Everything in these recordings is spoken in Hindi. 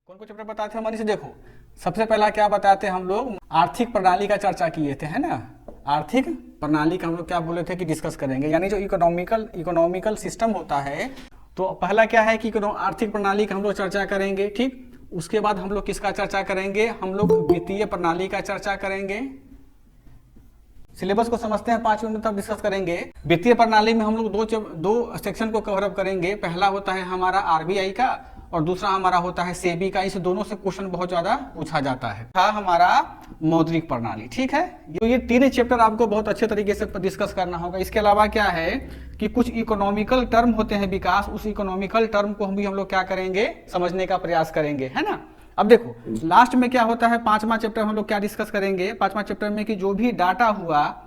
कौन कौन चैप्टर बताते हैं मनीष? देखो, सबसे पहला क्या बताते हैं हम लोग, आर्थिक प्रणाली का चर्चा किए थे, है ना। आर्थिक प्रणाली का हम लोग क्या बोले थे कि डिस्कस करेंगे, यानी जो इकोनॉमिकल सिस्टम होता है। तो पहला क्या है कि आर्थिक प्रणाली का हम लोग चर्चा करेंगे, ठीक। उसके बाद हम लोग किसका चर्चा करेंगे, हम लोग वित्तीय प्रणाली का चर्चा करेंगे। सिलेबस को समझते हैं, 5 मिनट तक डिस्कस करेंगे। वित्तीय प्रणाली में हम लोग दो सेक्शन को कवर अप करेंगे। पहला होता है हमारा आरबीआई का और दूसरा हमारा होता है सेबी का। इस दोनों से क्वेश्चन बहुत ज्यादा पूछा जाता है। था हमारा मौद्रिक प्रणाली, ठीक है। ये 3 चैप्टर आपको बहुत अच्छे तरीके से डिस्कस करना होगा। इसके अलावा क्या है कि कुछ इकोनॉमिकल टर्म होते हैं विकास, उस इकोनॉमिकल टर्म को हम लोग क्या करेंगे, समझने का प्रयास करेंगे, है ना। अब देखो लास्ट में क्या होता है, 5वां चैप्टर हम लोग क्या डिस्कस करेंगे, 5वां चैप्टर में कि जो भी डाटा हुआ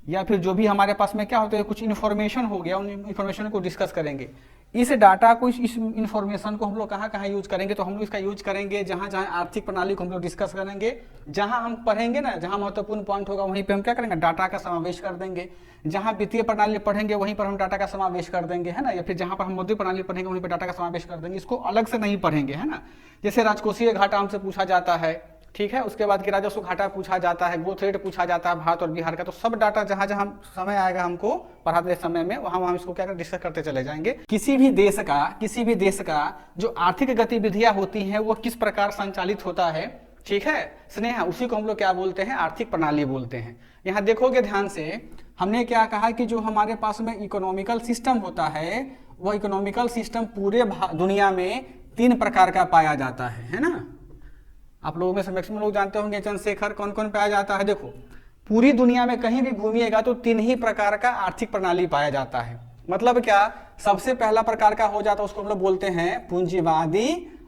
या फिर जो भी हमारे पास में क्या होता है, कुछ इन्फॉर्मेशन हो गया, उन इन्फॉर्मेशन को डिस्कस करेंगे। इस डाटा को, इस इन्फॉर्मेशन को हम लोग कहाँ कहाँ यूज करेंगे, तो हम लोग इसका यूज करेंगे जहाँ जहाँ आर्थिक प्रणाली को हम लोग डिस्कस करेंगे। जहाँ हम पढ़ेंगे ना, जहाँ महत्वपूर्ण पॉइंट होगा वहीं पे हम क्या करेंगे, डाटा का समावेश कर देंगे। जहाँ वित्तीय प्रणाली पढ़ेंगे वहीं पर हम डाटा का समावेश कर देंगे, है ना। या फिर जहाँ पर हम मौद्रिक प्रणाली पढ़ेंगे वहीं पर डाटा का समावेश कर देंगे। इसको अलग से नहीं पढ़ेंगे, है ना। जैसे राजकोषीय घाटा हमसे पूछा जाता है, ठीक है। उसके बाद कि राजस्व घाटा पूछा जाता है, ग्रोथ रेट पूछा जाता है भारत और बिहार का। तो सब डाटा जहां जहां समय आएगा हमको पढ़ाते समय में, वहां वहां इसको क्या डिस्कस करते चले जाएंगे। किसी भी देश का जो आर्थिक गतिविधियां होती हैं वो किस प्रकार संचालित होता है, ठीक है स्नेहा, उसी को हम लोग क्या बोलते हैं, आर्थिक प्रणाली बोलते हैं। यहाँ देखोगे ध्यान से, हमने क्या कहा कि जो हमारे पास में इकोनॉमिकल सिस्टम होता है, वह इकोनॉमिकल सिस्टम पूरे दुनिया में 3 प्रकार का पाया जाता है ना। आप लोगों में से मैक्सिमम लोग जानते होंगे चंद्रशेखर, कौन कौन पाया जाता है। देखो पूरी दुनिया में कहीं भी घूमिएगा तो 3 ही प्रकार का आर्थिक प्रणाली पाया जाता है। मतलब क्या, सबसे पहला प्रकार का हो जाता है, उसको हम लोग बोलते हैं पूंजीवादी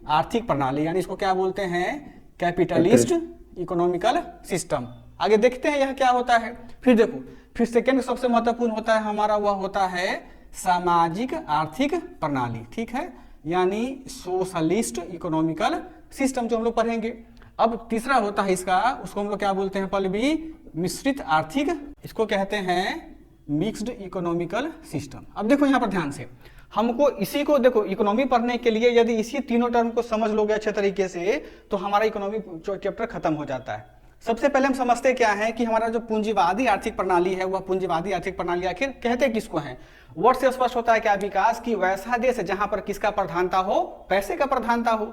आर्थिक प्रणाली, यानी इसको क्या बोलते हैं, कैपिटलिस्ट इकोनॉमिकल सिस्टम। आगे देखते हैं यह क्या होता है। फिर देखो, फिर सेकेंड सबसे महत्वपूर्ण होता है हमारा, वह होता है सामाजिक आर्थिक प्रणाली, ठीक है, यानी सोशलिस्ट इकोनॉमिकल सिस्टम जो हम लोग पढ़ेंगे। अब तीसरा होता है इसका, उसको हम लोग क्या बोलते हैं, पल्लवी, मिश्रित आर्थिक, इसको कहते हैं मिक्स्ड इकोनॉमिकल सिस्टम। अब देखो यहाँ पर ध्यान से, हमको इसी को देखो, इकोनॉमी पढ़ने के लिए यदि इसी तीनों टर्म को समझ लोगे अच्छे तरीके से तो हमारा इकोनॉमी चैप्टर खत्म हो जाता है। सबसे पहले हम समझते क्या है कि हमारा जो पूंजीवादी आर्थिक प्रणाली है, वह पूंजीवादी आर्थिक प्रणाली आखिर कहते किसको है। वर्ड से स्पष्ट होता है क्या, विकास की वैसा देश जहां पर किसका प्रधानता हो, पैसे का प्रधानता हो।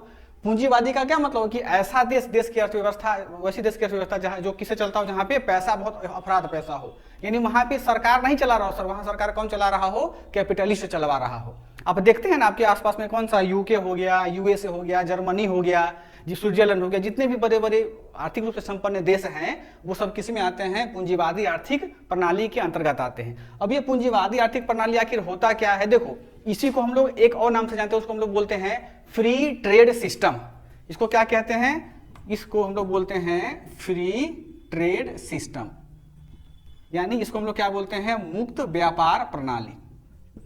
पूंजीवादी का क्या मतलब कि ऐसा देश की अर्थव्यवस्था, वैसी देश की अर्थव्यवस्था जहां जो किसे चलता हो, जहां पे पैसा बहुत अफराद पैसा हो, यानी वहां पे सरकार नहीं चला रहा हो, वहां सरकार कौन चला रहा हो, कैपिटलिस्ट चलवा रहा हो। आप देखते हैं ना आपके आसपास में कौन सा, यूके हो गया, यूएसए हो गया, जर्मनी हो गया, स्विट्जरलैंड हो गया, जितने भी बड़े बड़े आर्थिक रूप से संपन्न देश हैं वो सब किस में आते हैं, पूंजीवादी आर्थिक प्रणाली के अंतर्गत आते हैं। अब ये पूंजीवादी आर्थिक प्रणाली आखिर होता क्या है, देखो इसी को हम लोग एक और नाम से जानते हैं, उसको हम लोग बोलते हैं फ्री ट्रेड सिस्टम। इसको क्या कहते हैं, इसको हम लोग बोलते हैं फ्री ट्रेड सिस्टम, यानी इसको हम लोग क्या बोलते हैं, मुक्त व्यापार प्रणाली।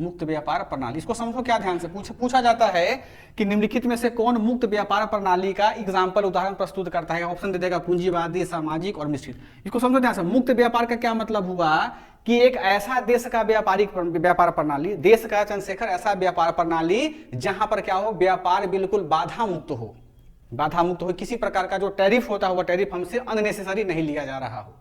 मुक्त व्यापार प्रणाली, इसको समझो क्या ध्यान से, पूछा जाता है कि निम्नलिखित में से कौन मुक्त व्यापार प्रणाली का एग्जाम्पल, उदाहरण प्रस्तुत करता है। ऑप्शन दे देगा पूंजीवादी, सामाजिक और मिश्रित। इसको समझो ध्यान से, मुक्त व्यापार का क्या मतलब हुआ कि एक ऐसा देश का व्यापारिक व्यापार प्रणाली, देश का चंद्रशेखर ऐसा व्यापार प्रणाली जहां पर क्या हो, व्यापार बिल्कुल बाधा मुक्त हो, बाधा मुक्त हो, किसी प्रकार का जो टैरिफ होता है वह टैरिफ हमसे अननेसेसरी नहीं लिया जा रहा हो,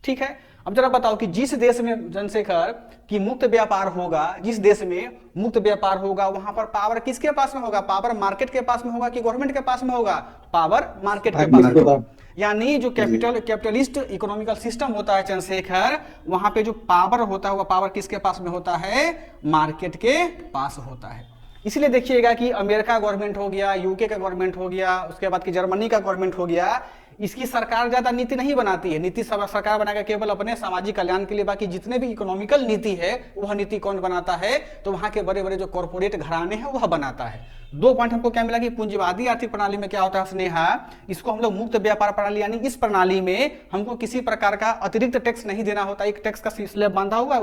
ठीक है। अब जरा बताओ कि जिस देश में चंद्रशेखर की मुक्त व्यापार होगा, जिस देश में मुक्त व्यापार होगा, वहां पर पावर किसके पास में होगा, पावर मार्केट के पास में होगा कि गवर्नमेंट के पास में होगा, पावर मार्केट के पास में होगा। यानी जो कैपिटलिस्ट इकोनॉमिकल सिस्टम होता है चंद्रशेखर, वहां पे जो पावर होता है वह पावर किसके पास में होता है, मार्केट के पास होता है। इसलिए देखिएगा कि अमेरिका गवर्नमेंट हो गया, यूके का गवर्नमेंट हो गया, उसके बाद की जर्मनी का गवर्नमेंट हो गया, इसकी सरकार ज्यादा नीति नहीं बनाती है, नीति सरकार बनाएगा केवल अपने सामाजिक कल्याण के लिए। बाकी जितने भी इकोनॉमिकल नीति है वह नीति कौन बनाता है, तो वहां के बड़े बड़े जो कॉर्पोरेट घराने हैं वह बनाता है। 2 पॉइंट हमको क्या मिला कि पूंजीवादी आर्थिक प्रणाली में क्या होता है स्नेहा, इसको हम लोग मुक्त व्यापार प्रणाली, यानी इस प्रणाली में हमको किसी प्रकार का अतिरिक्त टैक्स नहीं देना होता, एक टैक्स का स्लैब बांधा हुआ है,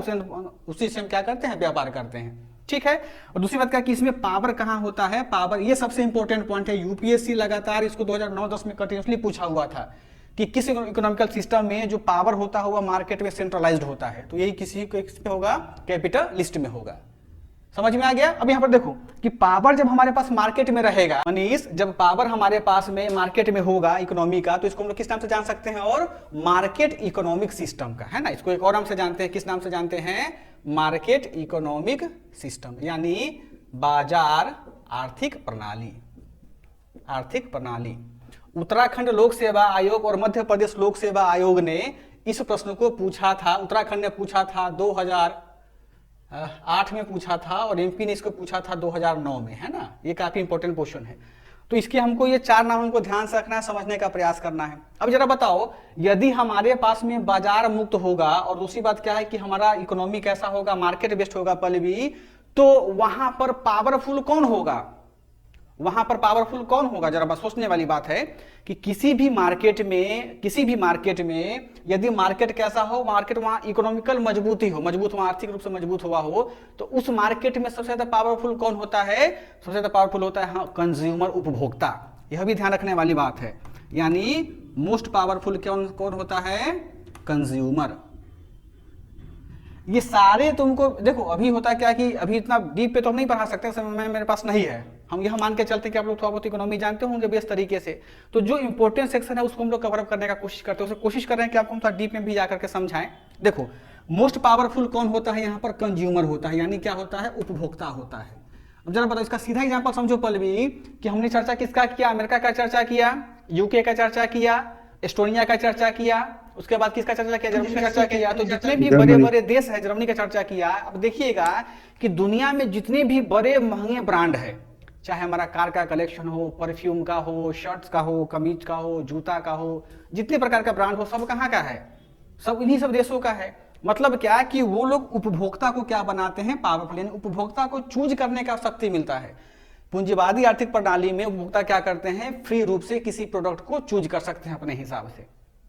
उसी से हम क्या करते हैं, व्यापार करते हैं, ठीक है। और दूसरी बात क्या कि इसमें पावर कहां होता है, पावर, ये सबसे इंपॉर्टेंट पॉइंट है। यूपीएससी लगातार इसको 2009-10 में कंटिन्यूसली पूछा हुआ था कि किस इकोनॉमिकल सिस्टम में जो पावर होता है वह मार्केट में सेंट्रलाइज्ड होता है, तो यही किसी पे होगा, कैपिटलिस्ट में होगा। समझ में आ गया। अब यहाँ पर देखो कि पावर जब हमारे पास मार्केट में रहेगा, मनीष, जब पावर हमारे पास में मार्केट में होगा इकोनॉमी का, तो इसको हम लोग किस नाम से जान सकते हैं, और मार्केट इकोनॉमिक सिस्टम का, है ना। इसको एक और नाम से जानते हैं, किस नाम से जानते हैं, मार्केट इकोनॉमिक सिस्टम, यानी बाजार आर्थिक प्रणाली। आर्थिक प्रणाली। उत्तराखंड लोक सेवा आयोग और मध्य प्रदेश लोक सेवा आयोग ने इस प्रश्न को पूछा था। उत्तराखंड ने पूछा था 2008 में पूछा था, और एमपी ने इसको पूछा था 2009 में, है ना। ये काफी इंपॉर्टेंट क्वेश्चन है। तो इसके हमको ये 4 नाम हमको ध्यान से रखना है, समझने का प्रयास करना है। अब जरा बताओ, यदि हमारे पास में बाजार मुक्त होगा, और दूसरी बात क्या है कि हमारा इकोनॉमी कैसा होगा, मार्केट बेस्ड होगा पहले, तो वहां पर पावरफुल कौन होगा, वहां पर पावरफुल कौन होगा। जरा बस सोचने वाली बात है कि किसी भी मार्केट में यदि मार्केट कैसा हो, मार्केट वहां इकोनॉमिकल मजबूती हो, मजबूत, वहां आर्थिक रूप से मजबूत हुआ हो, तो उस मार्केट में सबसे ज्यादा पावरफुल कौन होता है, सबसे ज्यादा पावरफुल होता है हाँ, कंज्यूमर, उपभोक्ता। यह भी ध्यान रखने वाली बात है, यानी मोस्ट पावरफुल कौन होता है, कंज्यूमर। ये सारे तुमको देखो, अभी होता क्या कि अभी इतना डीप पे तो हम नहीं पढ़ा सकते, समय मेरे पास नहीं है। हम यह मान के चलते कि आप लोग थोड़ा बहुत इकोनॉमी जानते होंगे बेस तरीके से, तो जो इंपॉर्टेंट सेक्शन है उसको हम लोग कवर अप करने का कोशिश करते हैं, उसे कोशिश कर रहे हैं कि आपको हम थोड़ा डीप में भी जाकर के समझाएं। देखो, मोस्ट पावरफुल कौन होता है, यहाँ पर कंज्यूमर होता है, यानी क्या होता है, उपभोक्ता होता है। अब जरा बताओ, इसका सीधा एग्जाम्पल समझो पल्लवी, कि हमने चर्चा किसका किया, अमेरिका का चर्चा किया, यूके का चर्चा किया, एस्टोनिया का चर्चा किया, उसके बाद किसका चर्चा किया, जर्मनी का चर्चा किया। तो जितने भी बड़े बड़े देश है, जर्मनी का चर्चा किया। अब देखिएगा कि दुनिया में जितने भी बड़े महंगे ब्रांड है, चाहे हमारा कार का कलेक्शन हो, परफ्यूम का हो, शर्ट्स का हो, कमीज का हो, जूता का हो, जितने प्रकार का ब्रांड हो, सब कहाँ का है, सब इन्हीं सब देशों का है। मतलब क्या कि वो लोग उपभोक्ता को क्या बनाते हैं, पावरफुल, यानी उपभोक्ता को चूज करने का शक्ति मिलता है। पूंजीवादी आर्थिक प्रणाली में उपभोक्ता क्या करते हैं, फ्री रूप से किसी प्रोडक्ट को चूज कर सकते हैं अपने हिसाब से,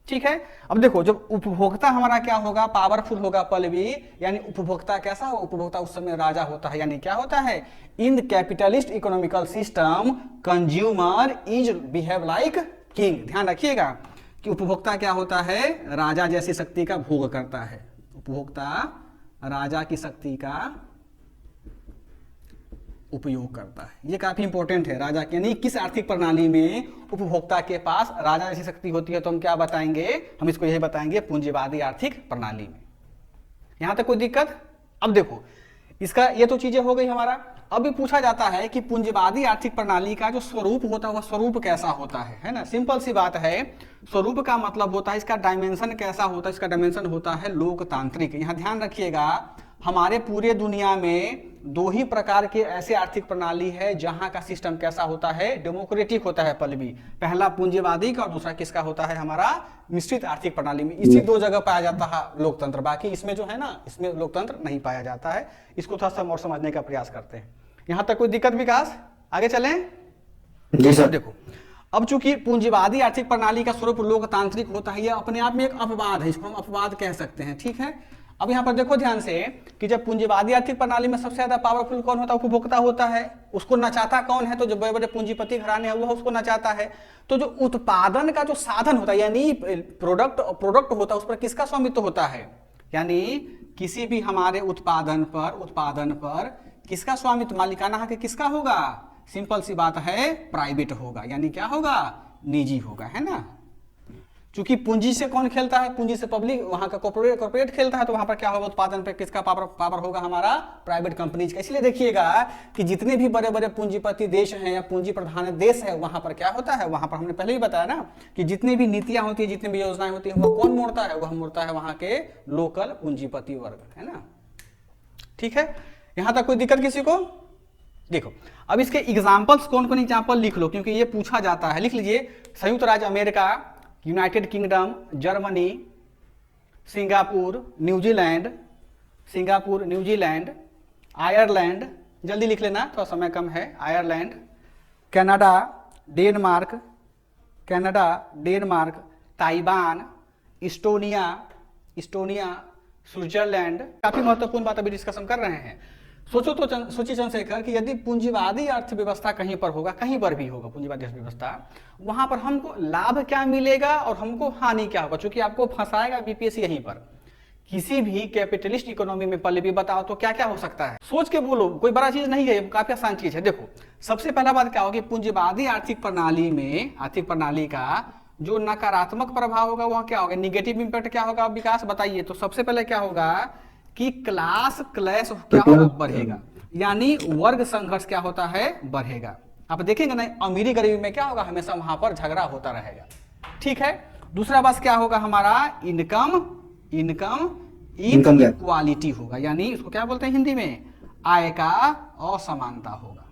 ठीक है। अब देखो, जब उपभोक्ता हमारा क्या होगा, पावरफुल होगा पल्लवी, यानी उपभोक्ता कैसा हो, उपभोक्ता उस समय राजा होता है, यानी क्या होता है, in the capitalist economical system consumer is behave like king. ध्यान रखिएगा कि उपभोक्ता क्या होता है, राजा जैसी शक्ति का भोग करता है। उपभोक्ता राजा की शक्ति का उपयोग करता है। ये काफी इंपॉर्टेंट है, राजा यानी किस आर्थिक प्रणाली में उपभोक्ता के पास राजा जैसी शक्ति होती है, तो हम क्या बताएंगे, हम इसको यही बताएंगे, पूंजीवादी आर्थिक प्रणाली में। यहां तक कोई दिक्कत। अब देखो, इसका ये तो चीजें हो गई हमारा। अब भी पूछा जाता है कि पूंजीवादी आर्थिक प्रणाली का जो स्वरूप होता है वह स्वरूप कैसा होता है ना। सिंपल सी बात है, स्वरूप का मतलब होता है इसका डायमेंशन कैसा होता है, इसका डायमेंशन होता है लोकतांत्रिक। यहां ध्यान रखिएगा, हमारे पूरे दुनिया में 2 ही प्रकार के ऐसे आर्थिक प्रणाली है जहां का सिस्टम कैसा होता है, डेमोक्रेटिक होता है पल्लवी। पहला पूंजीवादी का और दूसरा किसका होता है, हमारा मिश्रित आर्थिक प्रणाली में। इसी 2 जगह पाया जाता है लोकतंत्र, बाकी इसमें जो है ना, इसमें लोकतंत्र नहीं पाया जाता है। इसको थोड़ा सा और समझने का प्रयास करते हैं। यहां तक कोई दिक्कत विकास, आगे चलें जी सर। देखो, अब चूंकि पूंजीवादी आर्थिक प्रणाली का स्वरूप लोकतांत्रिक होता है, यह अपने आप में एक अपवाद है, इसको हम अपवाद कह सकते हैं, ठीक है। अब यहां पर देखो ध्यान से कि जब पूंजीवादी आर्थिक प्रणाली में सबसे ज्यादा पावरफुल कौन होता है, उपभोक्ता होता है। उसको नचाता कौन है, तो जो बड़े बड़े पूंजीपति घराने हैं वो उसको नचाता है। तो जो उत्पादन का जो साधन होता है, यानी प्रोडक्ट होता है, उस पर किसका स्वामित्व होता है, यानी किसी भी हमारे उत्पादन पर किसका स्वामित्व, मालिकाना हक किसका होगा, सिंपल सी बात है, प्राइवेट होगा, यानी क्या होगा, निजी होगा, है ना। क्योंकि पूंजी से कौन खेलता है, पूंजी से पब्लिक, वहां का कॉर्पोरेट खेलता है, तो वहां पर क्या होगा, उत्पादन पे किसका पावर होगा, हमारा प्राइवेट कंपनीज का। इसलिए देखिएगा कि जितने भी बड़े बड़े पूंजीपति देश हैं या पूंजी प्रधान देश है, वहां पर क्या होता है, वहां पर हमने पहले ही बताया ना कि जितनी भी नीतियां होती है, जितनी भी योजनाएं होती है, वो कौन मोड़ता है, वह मोड़ता है वहां के लोकल पूंजीपति वर्ग, है ना। ठीक है, यहां तक कोई दिक्कत किसी को। देखो, अब इसके एग्जाम्पल्स कौन कौन एग्जाम्पल लिख लो, क्योंकि ये पूछा जाता है। लिख लीजिए, संयुक्त राज्य America, United kingdom, Germany, Singapore, New Zealand, Ireland, जल्दी लिख लेना, थोड़ा समय कम है, Ireland, Canada, Denmark, Taiwan, Estonia, Switzerland. काफी महत्वपूर्ण बात अभी डिस्कशन कर रहे हैं। सोचिए चंद्रशेखर कि यदि पूंजीवादी अर्थव्यवस्था कहीं पर होगा, कहीं पर भी होगा पूंजीवादी अर्थव्यवस्था, वहां पर हमको लाभ क्या मिलेगा और हमको हानि क्या होगा। चूंकि आपको फंसाएगा बीपीएससी यहीं पर किसी भी कैपिटलिस्ट इकोनॉमी में पहले भी बताओ तो क्या क्या हो सकता है, सोच के बोलो, कोई बड़ा चीज नहीं है, काफी आसान चीज है। देखो सबसे पहला बात क्या होगी, पूंजीवादी आर्थिक प्रणाली में, आर्थिक प्रणाली का जो नकारात्मक प्रभाव होगा वह क्या होगा, निगेटिव इंपैक्ट क्या होगा, विकास बताइए। तो सबसे पहले क्या होगा कि क्लास क्लैश क्या होगा, बढ़ेगा, यानी वर्ग संघर्ष क्या होता है, बढ़ेगा। आप देखेंगे ना अमीरी गरीबी में क्या होगा, हमेशा वहां पर झगड़ा होता रहेगा, ठीक है। दूसरा बात क्या होगा हमारा, इनकम इनक्वालिटी होगा, यानी इसको क्या बोलते हैं हिंदी में, आय का असमानता होगा,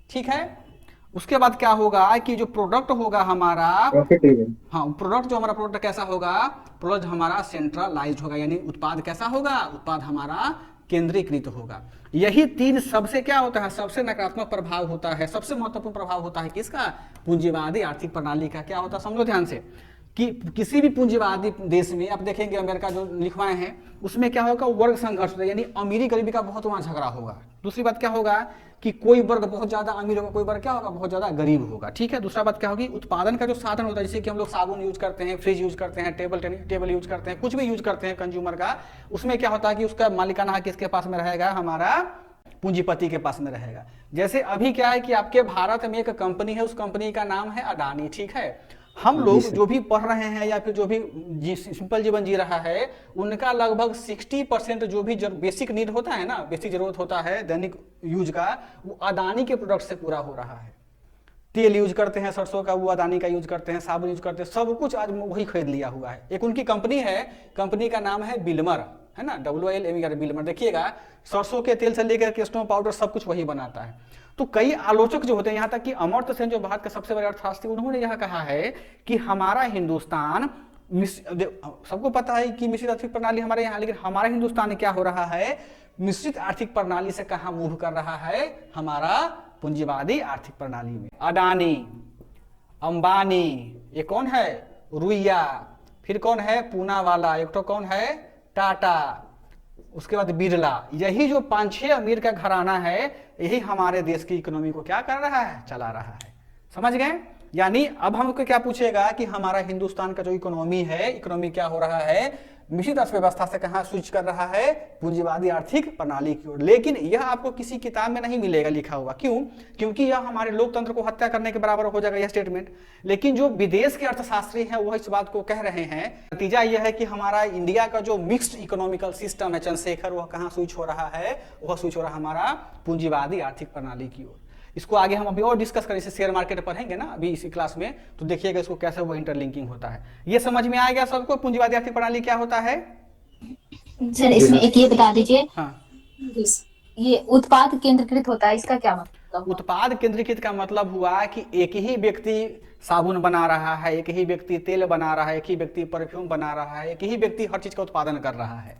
ठीक है। उसके बाद क्या होगा कि जो प्रोडक्ट होगा हमारा, हाँ प्रोडक्ट जो हमारा प्रोडक्ट कैसा होगा, प्रोडक्ट हमारा सेंट्रलाइज्ड होगा, यानी उत्पाद कैसा होगा, उत्पाद हमारा केंद्रीकृत होगा। यही तीन सबसे क्या होता है, सबसे नकारात्मक प्रभाव होता है, सबसे महत्वपूर्ण प्रभाव होता है किसका, पूंजीवादी आर्थिक प्रणाली का। क्या होता है समझो ध्यान से कि किसी भी पूंजीवादी देश में आप देखेंगे, अमेरिका जो लिखवाए हैं उसमें क्या होगा, वर्ग संघर्ष होगा, यानी अमीरी गरीबी का बहुत वहां झगड़ा होगा। दूसरी बात क्या होगा कि कोई वर्ग बहुत ज्यादा अमीर होगा, कोई वर्ग क्या होगा, बहुत ज्यादा गरीब होगा, ठीक है। दूसरा बात क्या होगी, उत्पादन का जो साधन होता है, जैसे कि हम लोग साबुन यूज करते हैं, फ्रिज यूज करते हैं, टेबल यूज करते हैं, कुछ भी यूज करते हैं कंज्यूमर का, उसमें क्या होता है कि उसका मालिकाना हक किसके पास में रहेगा, हमारा पूंजीपति के पास में रहेगा। जैसे अभी क्या है कि आपके भारत में एक कंपनी है, उस कंपनी का नाम है अडानी, ठीक है। हम लोग जो भी पढ़ रहे हैं या फिर जो भी सिंपल जीवन जी रहा है, उनका लगभग 60% जो भी बेसिक नीड होता है ना, बेसिक जरूरत होता है दैनिक यूज का, वो अडानी के प्रोडक्ट से पूरा हो रहा है। तेल यूज करते हैं सरसों का, वो अडानी का यूज करते हैं, साबुन यूज करते हैं, सब कुछ आज वही खरीद लिया हुआ है। एक उनकी कंपनी है, कंपनी का नाम है बिल्मर, है ना, WILMER बिल्मर। देखिएगा सरसों के तेल से लेकर के स्नो पाउडर सब कुछ वही बनाता है। तो कई आलोचक जो होते हैं, यहाँ तक कि अमर्त्य सेन जो भारत का सबसे बड़े अर्थशास्त्री, उन्होंने यह कहा है कि हमारा हिंदुस्तान, सबको पता है कि मिश्रित आर्थिक प्रणाली हमारे यहाँ, लेकिन हमारा हिंदुस्तान क्या हो रहा है, मिश्रित आर्थिक प्रणाली से कहाँ मूव कर रहा है, हमारा पूंजीवादी आर्थिक प्रणाली में। अडानी, अंबानी, ये कौन है, रुइया, फिर कौन है, पूनावाला, एक तो कौन है, टाटा, उसके बाद बिरला। यही जो 5-6 अमीर का घराना है, यही हमारे देश की इकोनॉमी को क्या कर रहा है, चला रहा है। समझ गए? यानी अब हमको क्या पूछेगा कि हमारा हिंदुस्तान का जो इकोनॉमी है, इकोनॉमी क्या हो रहा है, मिश्रित अर्थव्यवस्था से कहां स्विच कर रहा है, पूंजीवादी आर्थिक प्रणाली की ओर। लेकिन यह आपको किसी किताब में नहीं मिलेगा लिखा हुआ, क्यों, क्योंकि यह हमारे लोकतंत्र को हत्या करने के बराबर हो जाएगा यह स्टेटमेंट। लेकिन जो विदेश के अर्थशास्त्री हैं वह इस बात को कह रहे हैं। नतीजा यह है कि हमारा इंडिया का जो मिक्स्ड इकोनॉमिकल सिस्टम है चंद्रशेखर, वह कहां स्विच हो रहा है, वह स्विच हो रहा है हमारा पूंजीवादी आर्थिक प्रणाली की ओर। इसको आगे हम अभी और डिस्कस करें, जैसे शेयर मार्केट पढ़ेंगे ना अभी इसी क्लास में, तो देखिएगा इसको कैसे वो इंटरलिंकिंग होता है। ये समझ में आ गया सबको, पूंजीवादी आर्थिक प्रणाली क्या होता है। सर इसमें एक ये बता दीजिए, हाँ, ये उत्पाद केंद्रीकृत होता है, इसका क्या मतलब। उत्पाद केंद्रीकृत का मतलब हुआ कि एक ही व्यक्ति साबुन बना रहा है, एक ही व्यक्ति तेल बना रहा है, एक ही व्यक्ति परफ्यूम बना रहा है, एक ही व्यक्ति हर चीज का उत्पादन कर रहा है।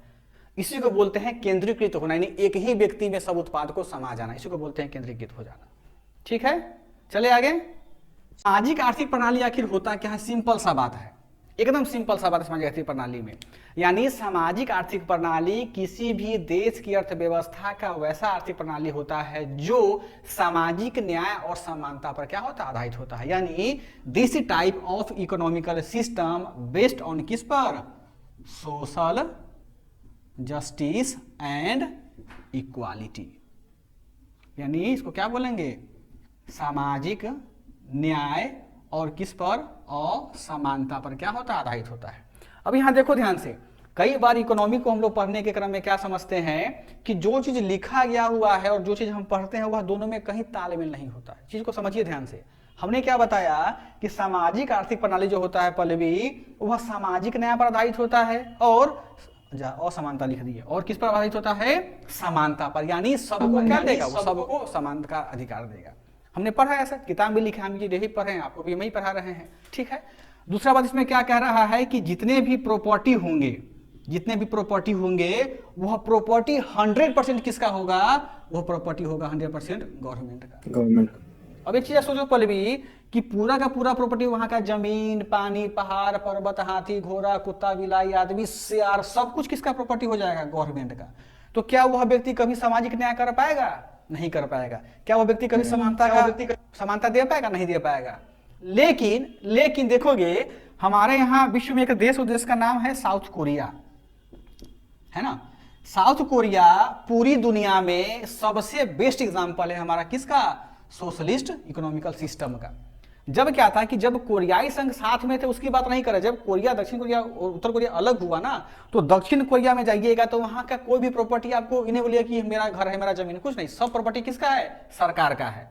इसी को बोलते हैं केंद्रीकृत होना, यानी एक ही व्यक्ति में सब उत्पाद को समा जाना, इसी को बोलते हैं केंद्रीकृत हो जाना। ठीक है, चले आगे। सामाजिक आर्थिक प्रणाली आखिर होता क्या है, सिंपल सा बात है, एकदम सिंपल सा बात है सामाजिक आर्थिक प्रणाली में। यानी सामाजिक आर्थिक प्रणाली किसी भी देश की अर्थव्यवस्था का वैसा आर्थिक प्रणाली होता है जो सामाजिक न्याय और समानता पर क्या होता है, आधारित होता है। यानी this type of economical system based on किस पर, सोशल जस्टिस एंड इक्वालिटी। यानी इसको क्या बोलेंगे, सामाजिक न्याय और किस पर, और समानता पर क्या होता है, आधारित होता है। अब यहां देखो ध्यान से, कई बार इकोनॉमी को हम लोग पढ़ने के क्रम में क्या समझते हैं कि जो चीज लिखा गया हुआ है और जो चीज हम पढ़ते हैं वह दोनों में कहीं तालमेल नहीं होता है। चीज को समझिए ध्यान से। हमने क्या बताया कि सामाजिक आर्थिक प्रणाली जो होता है पल्लवी, वह सामाजिक न्याय पर आधारित होता है और असमानता लिख दी है, और किस पर आधारित होता है, समानता पर। यानी सबको क्या देगा, वो सबको समानता का अधिकार देगा। हमने पढ़ा है, ऐसा किताब में लिखा है, हम यही पढ़े हैं, आपको भी हम ही पढ़ा रहे हैं। ठीक है। दूसरा बात इसमें क्या कह रहा है कि जितने भी प्रॉपर्टी होंगे, जितने भी प्रॉपर्टी होंगे, वह प्रॉपर्टी 100% किसका होगा, वह प्रॉपर्टी होगा 100% गवर्नमेंट का, गवर्नमेंट। अब एक चीज सोचो पल्लवी कि पूरा का पूरा प्रॉपर्टी, वहां का जमीन, पानी, पहाड़, पर्वत, हाथी, घोड़ा, कुत्ता, बिलाई, आदमी, शेर, सब कुछ किसका प्रॉपर्टी हो जाएगा, गवर्नमेंट का। तो क्या वह व्यक्ति कभी सामाजिक न्याय कर पाएगा, नहीं कर पाएगा। क्या वह व्यक्ति कभी समानता दे पाएगा, नहीं दे पाएगा। लेकिन देखोगे हमारे यहाँ विश्व में एक देश, उस देश का नाम है साउथ कोरिया। है ना। साउथ कोरिया पूरी दुनिया में सबसे बेस्ट एग्जाम्पल है हमारा किसका, सोशलिस्ट इकोनॉमिकल सिस्टम का। जब क्या था कि जब कोरियाई संघ साथ में थे उसकी बात नहीं करें, जब कोरिया दक्षिण कोरिया और उत्तर कोरिया अलग हुआ ना, तो दक्षिण कोरिया में जाइएगा तो वहां का कोई भी प्रॉपर्टी आपको इन्हें बोलिए कि मेरा घर है मेरा जमीन, कुछ नहीं, सब प्रॉपर्टी किसका है, सरकार का है।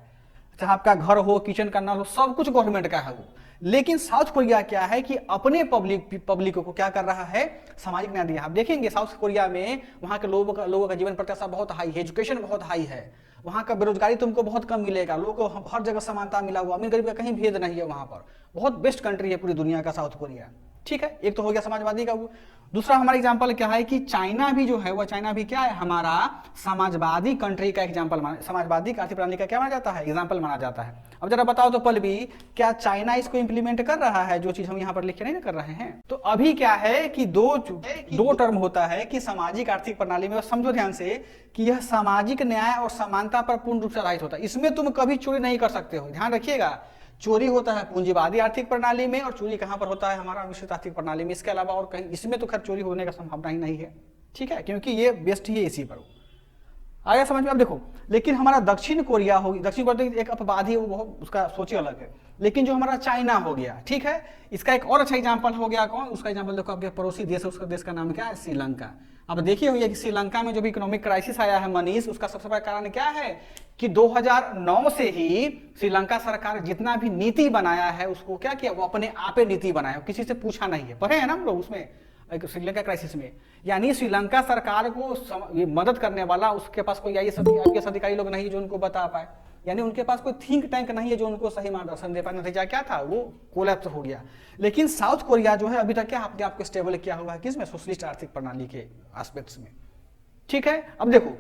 चाहे आपका घर हो, किचन का नल हो, सब कुछ गवर्नमेंट का है वो। लेकिन साउथ कोरिया क्या है कि अपने पब्लिक को क्या कर रहा है, सामाजिक न्याय दिया। आप देखेंगे साउथ कोरिया में वहां के लोगों का जीवन प्रत्याशा बहुत हाई है, एजुकेशन बहुत हाई है, वहां का बेरोजगारी तुमको बहुत कम मिलेगा, लोगों को हर जगह समानता मिला हुआ, अमीर गरीब का कहीं भेद नहीं है वहां पर। बहुत बेस्ट कंट्री है पूरी दुनिया का साउथ कोरिया, ठीक है। एक तो हो गया समाजवादी का वो। दूसरा हमारा एग्जांपल क्या है कि चाइना भी जो है वह, चाइना भी क्या है, हमारा समाजवादी कंट्री का एग्जांपल समाजवादी आर्थिक प्रणाली का क्या माना जाता है, एग्जांपल माना जाता है। अब जरा बताओ तो पल्लवी, क्या चाइना इसको इंप्लीमेंट कर रहा है, जो चीज हम यहाँ पर लिखे नहीं कर रहे हैं। तो अभी क्या है कि दो टर्म होता है कि सामाजिक आर्थिक प्रणाली में, समझो ध्यान से कि यह सामाजिक न्याय और समानता पर पूर्ण रूप से आधारित होता है। इसमें तुम कभी चोरी नहीं कर सकते हो, ध्यान रखिएगा। चोरी होता है पूंजीवादी आर्थिक प्रणाली में, और चोरी कहां पर होता है, हमारा मिश्रित आर्थिक प्रणाली में। इसके अलावा और कहीं इसमें तो खैर चोरी होने का संभावना ही नहीं है, ठीक है, क्योंकि ये बेस्ट ही है इसी पर। आया समझ में। अब देखो, लेकिन हमारा दक्षिण कोरिया होगी, दक्षिण कोरिया एक अपवाद ही, वो उसका सोचिए अलग है। लेकिन जो हमारा चाइना हो गया, ठीक है, इसका एक और अच्छा एग्जांपल हो गया कौन, उसका एग्जांपल देखो, आपके पड़ोसी देश है, उसका देश का नाम क्या है, श्रीलंका। अब देखिए हुई है कि श्रीलंका में जो भी इकोनॉमिक क्राइसिस आया है मनीष, उसका सबसे बड़ा कारण क्या है कि 2009 से ही श्रीलंका सरकार जितना भी नीति बनाया है उसको क्या किया, वो अपने आप नीति बनाया, किसी से पूछा नहीं है। पढ़े हैं ना हम लोग उसमें श्रीलंका क्राइसिस में, यानी श्रीलंका सरकार को मदद करने वाला उसके पास कोई IAS अधिकारी लोग नहीं जो उनको बता पाए, यानी उनके पास कोई थिंक टैंक नहीं है जो उनको सही मार्गदर्शन दे पाए। नतीजा क्या था, वो कोलैप्स हो गया। लेकिन साउथ कोरिया जो है अभी तक क्या अपने आप को स्टेबल किया हुआ है, किसमें, सोशलिस्ट आर्थिक प्रणाली के एस्पेक्ट्स में, ठीक है। अब देखो,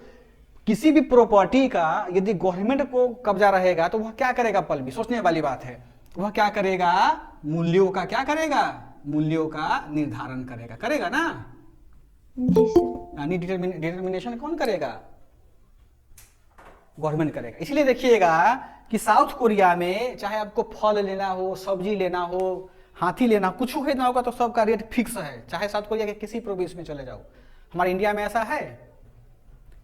किसी भी प्रॉपर्टी का यदि गवर्नमेंट को कब्जा रहेगा तो वह क्या करेगा, पल्लवी सोचने वाली बात है, वह क्या करेगा, मूल्यों का क्या करेगा, मूल्यों का निर्धारण करेगा ना, यानी डिटर्मिनेशन कौन करेगा, गवर्नमेंट करेगा। इसलिए देखिएगा कि साउथ कोरिया में चाहे आपको फल लेना हो, सब्जी लेना हो, हाथी लेना, कुछ खरीदना होगा तो सबका रेट फिक्स है, चाहे साउथ कोरिया के किसी प्रोविंस में चले जाओ। हमारे इंडिया में ऐसा है,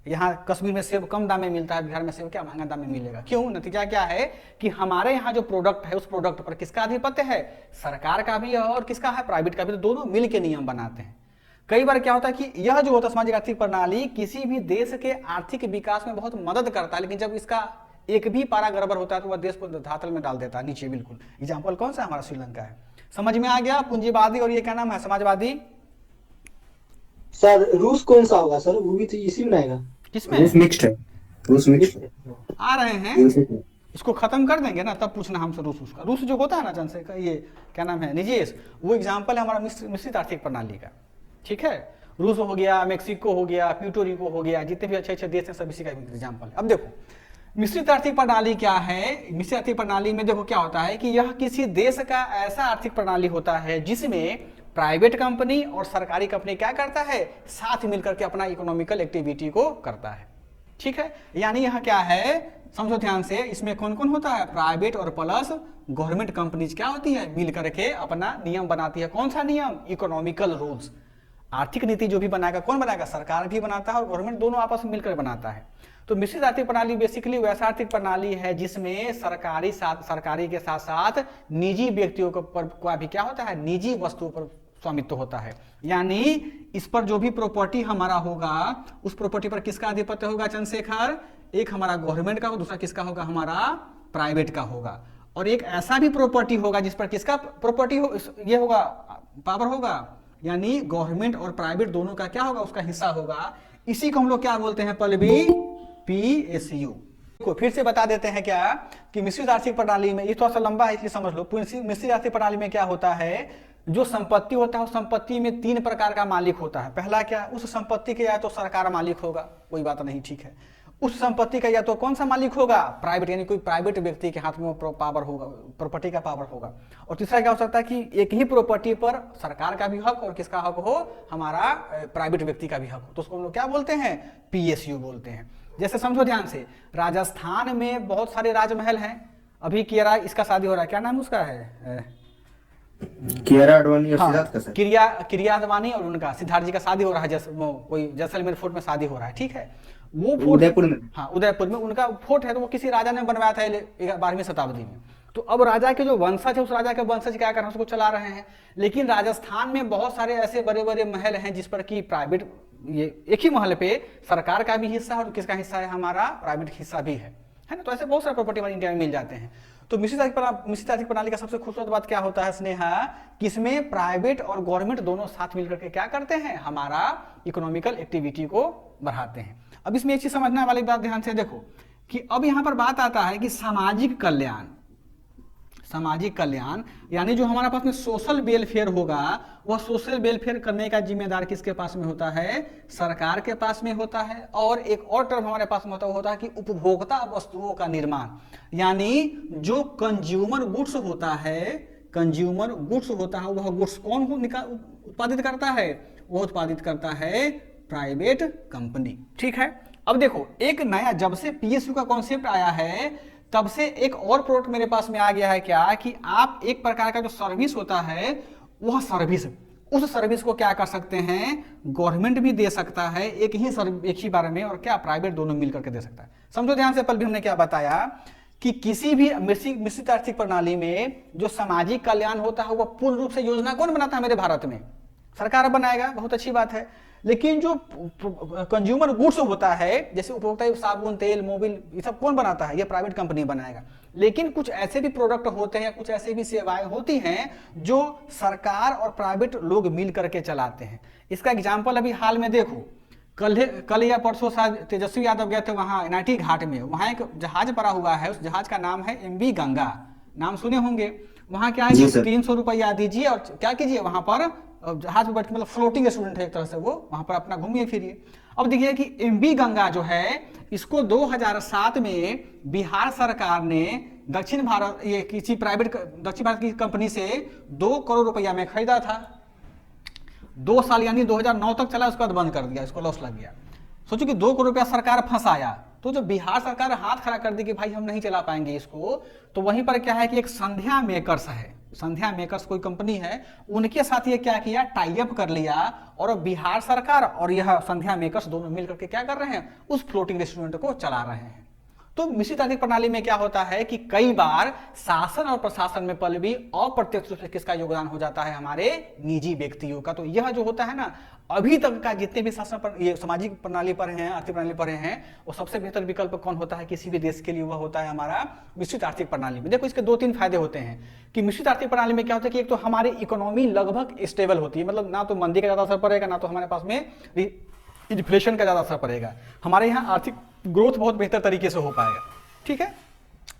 यहाँ कश्मीर में सेब कम दाम में मिलता है, बिहार में सेब क्या महंगा दाम में मिलेगा, क्यों, नतीजा क्या है कि हमारे यहाँ जो प्रोडक्ट है उस प्रोडक्ट पर किसका आधिपत्य है, सरकार का भी है और किसका है, प्राइवेट का भी, तो दोनों मिल के नियम बनाते हैं। कई बार क्या होता है कि यह जो होता है सामाजिक आर्थिक प्रणाली किसी भी देश के आर्थिक विकास में बहुत मदद करता है, लेकिन जब इसका एक भी पारा गड़बड़ होता है तो वह देश को धरातल में डाल देता है, नीचे बिल्कुल। एग्जाम्पल कौन सा, हमारा श्रीलंका है। समझ में आ गया, पूंजीवादी और ये क्या नाम है, समाजवादी। सर रूस कौन सा होगा सर, वो भी तो इसी में आएगा, किसमें, रूस मिक्स्ड है, रूस मिक्स्ड है। आ रहे हैं, इसको खत्म कर देंगे ना तब पूछना हमसे रूस, उसका रूस जो होता है ना जन से का, ये क्या नाम है, निजेश, वो एग्जाम्पल है हमारा मिश्रित आर्थिक प्रणाली का, ठीक है। रूस हो गया, मेक्सिको हो गया, प्यूर्टोरिको हो गया, जितने भी अच्छे अच्छे देश हैं सब इसी का एग्जाम्पल है। अब देखो मिश्रित आर्थिक प्रणाली क्या है, मिश्रित आर्थिक प्रणाली में देखो क्या होता है कि यह किसी देश का ऐसा आर्थिक प्रणाली होता है जिसमें प्राइवेट कंपनी और सरकारी कंपनी क्या करता है, साथ मिलकर के अपना इकोनॉमिकल एक्टिविटी को करता है, ठीक है। यानी यह क्या है, समझो ध्यान से, इसमें कौन कौन होता है, प्राइवेट और प्लस गवर्नमेंट कंपनीज क्या होती है, मिल करके अपना नियम बनाती है। कौन सा नियम, इकोनॉमिकल रूल्स। आर्थिक नीति जो भी बनाएगा कौन बनाएगा, सरकार भी बनाता है और गवर्नमेंट, दोनों आपस में मिलकर बनाता है। तो मिश्रित आर्थिक प्रणाली बेसिकली वैसा आर्थिक प्रणाली है जिसमें सरकारी के साथ साथ निजी व्यक्तियों का भी क्या होता है, निजी वस्तुओं पर स्वामित्व होता है। यानी इस पर जो भी प्रॉपर्टी हमारा होगा उस प्रॉपर्टी पर किसका आधिपत्य होगा चंद्रशेखर, एक हमारा गवर्नमेंट का, दूसरा किसका होगा, हमारा प्राइवेट का होगा। और एक ऐसा भी प्रॉपर्टी होगा जिस पर किसका प्रॉपर्टी हो, ये होगा, पावर होगा, यानी गवर्नमेंट और प्राइवेट दोनों का क्या होगा, उसका हिस्सा होगा। इसी को हम लोग क्या बोलते हैं पल्लवी, PSU। को फिर से बता देते हैं क्या कि मिश्रित आर्थिक प्रणाली में, ये थोड़ा सा लंबा है इसलिए समझ लो। मिश्रित आर्थिक प्रणाली में क्या होता है, जो संपत्ति होता है उस संपत्ति में 3 प्रकार का मालिक होता है। पहला क्या, उस संपत्ति के या तो सरकार मालिक होगा, कोई बात नहीं, ठीक है। उस संपत्ति का या तो कौन सा मालिक होगा, प्राइवेट, यानी कोई प्राइवेट व्यक्ति के हाथ में पावर होगा, प्रॉपर्टी का पावर होगा। और तीसरा क्या हो सकता है कि एक ही प्रॉपर्टी पर सरकार का भी हक और किसका हक हो, हमारा प्राइवेट व्यक्ति का भी हक हो, तो उसको हम लोग क्या बोलते हैं, PSU बोलते हैं। जैसे समझो ध्यान से, राजस्थान में बहुत सारे राजमहल हैं, अभी केरा इसका शादी हो रहा है, क्या नाम उसका है, कियारा आडवाणी और हाँ, सिद्धार्थ का सर। किरिया अडवाणी और उनका सिद्धार्थ जी का शादी हो रहा है, कोई जैसलमेर फोर्ट में शादी हो रहा है, ठीक है। वो फोर्ट उदयपुर में। हाँ, उदयपुर में उनका फोर्ट है, तो वो किसी राजा ने बनवाया था 12वीं शताब्दी में। तो अब राजा के जो वंशज है, उस राजा के वंशज क्या कर रहे हैं, उसको चला रहे हैं। लेकिन राजस्थान में बहुत सारे ऐसे बड़े बड़े महल हैं जिस पर कि प्राइवेट, ये एक ही महल पे सरकार का भी हिस्सा है और किसका हिस्सा है, हमारा प्राइवेट हिस्सा भी है ना। तो ऐसे बहुत सारे प्रॉपर्टी हमारे इंडिया में मिल जाते हैं। तो मिश्रित आर्थिक प्रणाली का सबसे खूबसूरत बात क्या होता है स्नेहा, कि इसमें प्राइवेट और गवर्नमेंट दोनों साथ मिलकर के क्या करते हैं, हमारा इकोनॉमिकल एक्टिविटी को बढ़ाते हैं। अब इसमें एक चीज समझने वाली बात ध्यान से देखो कि अब यहां पर बात आता है कि सामाजिक कल्याण यानी जो हमारे पास में सोशल वेलफेयर होगा, वह सोशल वेलफेयर करने का जिम्मेदार किसके पास में होता है, सरकार के पास में होता है। और एक और टर्म हमारे पास में होता है कि उपभोक्ता वस्तुओं का निर्माण, यानी जो कंज्यूमर गुड्स होता है, वह गुड्स कौन उत्पादित करता है, वह उत्पादित करता है प्राइवेट कंपनी, ठीक है। अब देखो, एक नया जब से पीएसयू का कॉन्सेप्ट आया है तब से एक और प्रोडक्ट मेरे पास में आ गया है, क्या कि आप एक प्रकार का जो सर्विस होता है, वह सर्विस, उस सर्विस को क्या कर सकते हैं, गवर्नमेंट भी दे सकता है एक ही बार में, और क्या प्राइवेट दोनों मिलकर के दे सकता है। समझो ध्यान से, पहले भी हमने क्या बताया कि किसी भी मिश्रित आर्थिक प्रणाली में जो सामाजिक कल्याण होता है, वह पूर्ण रूप से योजना कौन बनाता है, मेरे भारत में सरकार बनाएगा, बहुत अच्छी बात है। लेकिन जो कंज्यूमर गुड्स होता है, जैसे उपभोक्ता साबुन, तेल, मोबिल, ये सब कौन बनाता है, ये प्राइवेट कंपनी बनाएगा। लेकिन कुछ ऐसे भी प्रोडक्ट होते हैं, कुछ ऐसे भी सेवाएं होती हैं जो सरकार और प्राइवेट लोग मिल करके चलाते हैं। इसका एग्जाम्पल अभी हाल में देखो, कल या परसों शायद तेजस्वी यादव गए थे वहां एनआईटी घाट में, वहां एक जहाज पड़ा हुआ है, उस जहाज का नाम है MV गंगा, नाम सुने होंगे। वहां क्या है, 300 रुपया दीजिए और क्या कीजिए, वहां पर जहाज में बैठ के, मतलब फ्लोटिंग रेस्टोरेंट है एक तरह से, वो वहां पर अपना घूमिए फिरिए। अब देखिए कि MV गंगा जो है, इसको 2007 में बिहार सरकार ने दक्षिण भारत की कंपनी से 2 करोड़ रुपया में खरीदा था। 2 साल यानी 2009 तक चला, उसके बाद बंद कर दिया, इसको लॉस लग गया। सोचो कि 2 करोड़ रुपया सरकार फंसाया, तो जब बिहार सरकार हाथ खड़ा कर दी कि भाई हम नहीं चला पाएंगे इसको, तो वहीं पर क्या है कि एक संध्या मेकर्स कोई कंपनी है, उनके साथ ये क्या किया, टाई अप कर लिया, और बिहार सरकार और यह संध्या मेकर्स दोनों मिलकर के क्या कर रहे हैं, उस फ्लोटिंग रेस्टोरेंट को चला रहे हैं। तो मिश्रित आर्थिक प्रणाली में क्या होता है कि कई बार शासन और प्रशासन में पल भी अप्रत्यक्ष रूप से किसका योगदान हो जाता है, हमारे निजी व्यक्तियों का। तो यह जो होता है ना, अभी तक का जितने भी शासन पर, ये सामाजिक प्रणाली पर हैं, आर्थिक प्रणाली पर हैं, वो सबसे बेहतर विकल्प कौन होता है किसी भी देश के लिए, वह होता है हमारा मिश्रित आर्थिक प्रणाली में। देखो, इसके 2-3 फायदे होते हैं कि मिश्रित आर्थिक प्रणाली में क्या होता है कि एक तो हमारी इकोनॉमी लगभग स्टेबल होती है, मतलब ना तो मंदी का ज्यादा असर पड़ेगा, ना तो हमारे पास में इन्फ्लेशन का ज्यादा असर पड़ेगा, हमारे यहाँ आर्थिक ग्रोथ बहुत बेहतर तरीके से हो पाएगा, ठीक है।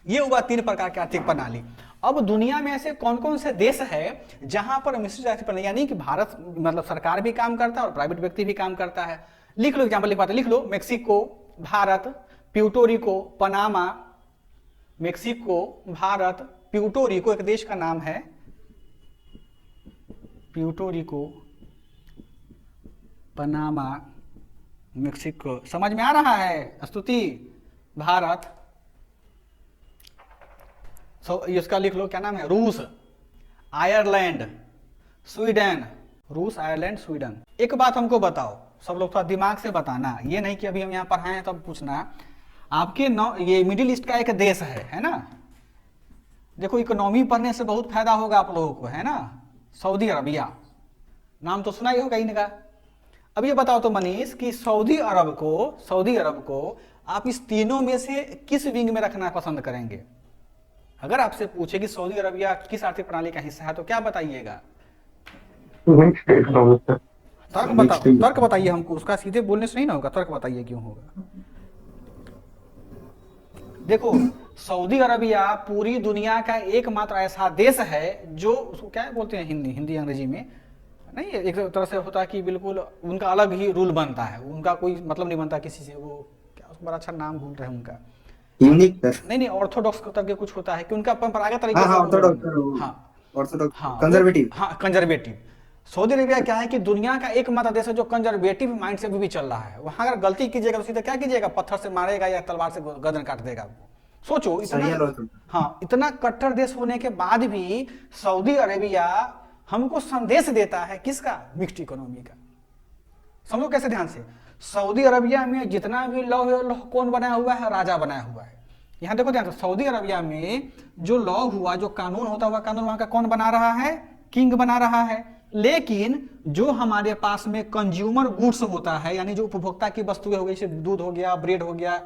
ये हुआ 3 प्रकार की आर्थिक प्रणाली। अब दुनिया में ऐसे कौन कौन से देश है जहां पर मिश्रित आर्थिक प्रणाली, यानी कि भारत मतलब सरकार भी काम करता है और प्राइवेट व्यक्ति भी काम करता है। लिख लो, एग्जाम्पल लिख पाते, लिख लो, Mexico, Bharat, Puerto Rico, Panama, Mexico, Bharat, Puerto Rico एक देश का नाम है, प्यूर्टोरिको, पनामा, मेक्सिको। समझ में आ रहा है स्तुति? भारत, इसका लिख लो, क्या नाम है, रूस, आयरलैंड, स्वीडन, रूस, आयरलैंड, स्वीडन। एक बात हमको बताओ, सब लोग थोड़ा दिमाग से बताना, ये नहीं कि अभी हम यहाँ पढ़ाए हैं तब पूछना। आपके ये मिडिल ईस्ट का एक देश है ना, देखो इकोनॉमी पढ़ने से बहुत फायदा होगा आप लोगों को, है ना, सऊदी अरबिया, नाम तो सुना ही होगा इनका। अब ये बताओ तो मनीष कि सऊदी अरब को आप इस तीनों में से किस विंग में रखना पसंद करेंगे? अगर आपसे पूछे कि सऊदी अरबिया किस आर्थिक प्रणाली का हिस्सा है, तो क्या बताइएगा? तर्क बताइए हमको, उसका सीधे बोलने से नहीं ना होगा, तर्क बताइए क्यों होगा। देखो, सऊदी अरबिया पूरी दुनिया का एकमात्र ऐसा देश है जो, उसको क्या बोलते हैं हिंदी अंग्रेजी में नहीं, एक तरह से होता है कि बिल्कुल उनका अलग ही रूल बनता है, उनका कोई मतलब नहीं बनता किसी से, वो क्या उसको बड़ा अच्छा नाम भूल रहे हैं उनका, यूनिक, नहीं ऑर्थोडॉक्स करके कुछ होता है कि उनका परंपरागत तरीके से, कंजर्वेटिव। सऊदी अरेबिया क्या है कि दुनिया का एकमात्र देश है जो कंजर्वेटिव माइंड से भी चल रहा है। वहां अगर गलती कीजिएगा तो सीधा क्या कीजिएगा, पत्थर से मारेगा या तलवार से गर्दन काट देगा। सोचो सही है इतना, लो। हाँ इतना कट्टर देश होने के बाद भी सऊदी अरेबिया हमको संदेश देता है किसका, मिक्स्ड इकोनॉमी का। समझो कैसे ध्यान से, सऊदी अरबिया में जितना भी लॉ है, लॉ कौन बनाया हुआ है, राजा बनाया हुआ है। यहाँ देखो ध्यान से, सऊदी अरबिया में जो लॉ हुआ, जो कानून होता हुआ, कानून वहां का कौन बना रहा है, किंग बना रहा है। लेकिन जो हमारे पास में कंज्यूमर गुड्स होता है, यानी जो उपभोक्ता की वस्तुएं हो गई, जैसे दूध हो गया, ब्रेड हो गया,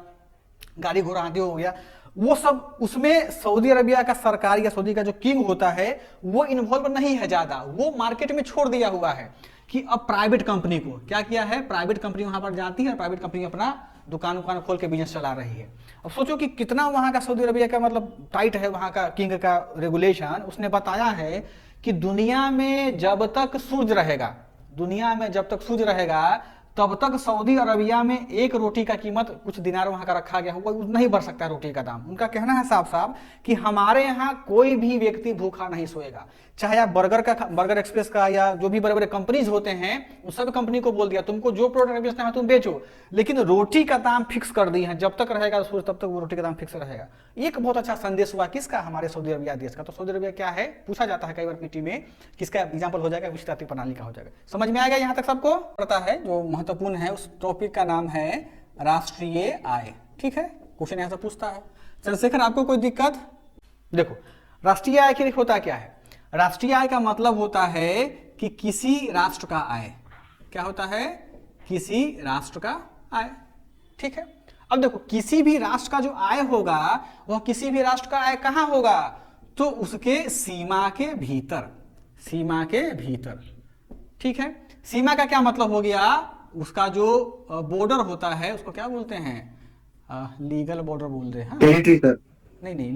गाड़ी घोड़ा आदि हो गया, वो सब उसमें सऊदी अरबिया का सरकार या सऊदी का जो किंग होता है वो इन्वॉल्व नहीं है ज्यादा, वो मार्केट में छोड़ दिया हुआ है कि अब प्राइवेट कंपनी को क्या किया है, प्राइवेट कंपनी वहां पर जाती है, प्राइवेट कंपनी अपना दुकान खोल के बिजनेस चला रही है। अब सोचो कि कितना वहां का सऊदी अरबिया का मतलब टाइट है, वहां का किंग का रेगुलेशन। उसने बताया है कि दुनिया में जब तक सूरज रहेगा, दुनिया में जब तक सूरज रहेगा तब तक सऊदी अरबिया में एक रोटी का कीमत कुछ दिनार वहां का रखा गया हुआ, नहीं बढ़ सकता रोटी का दाम। उनका कहना है साफ साफ कि हमारे यहाँ कोई भी व्यक्ति भूखा नहीं सोएगा, चाहे आप बर्गर एक्सप्रेस का या जो भी बड़े बड़े कंपनीज होते हैं उन सब कंपनी को बोल दिया तुमको जो प्रोडक्ट बेचना है तुम बेचो, लेकिन रोटी का दाम फिक्स कर दी है, जब तक रहेगा सूरज तब तक वो रोटी का दाम फिक्स रहेगा। एक बहुत अच्छा संदेश हुआ किसका, हमारे सऊदी अरबिया देश का। तो सऊदी अरबिया क्या है पूछा जाता है कई बार पीटी में, किसका एग्जाम्पल हो जाएगा, विश्व प्रणाली का हो जाएगा। समझ में आएगा यहाँ तक सबको, पता है जो महत्वपूर्ण है उस टॉपिक का नाम है राष्ट्रीय आय। ठीक है, क्वेश्चन यहां से पूछता है। चंद्रशेखर आपको कोई दिक्कत? देखो राष्ट्रीय आय के होता क्या है, राष्ट्रीय आय का मतलब होता है कि किसी राष्ट्र का आय, क्या होता है, किसी राष्ट्र का आय। ठीक है, अब देखो किसी भी राष्ट्र का जो आय होगा वह किसी भी राष्ट्र का आय कहां होगा, तो उसके सीमा के भीतर, सीमा के भीतर। ठीक है, सीमा का क्या मतलब हो गया, उसका जो बॉर्डर होता है उसको क्या बोलते हैं, लीगल बॉर्डर बोलते हैं, टेरिटरी सर। नहीं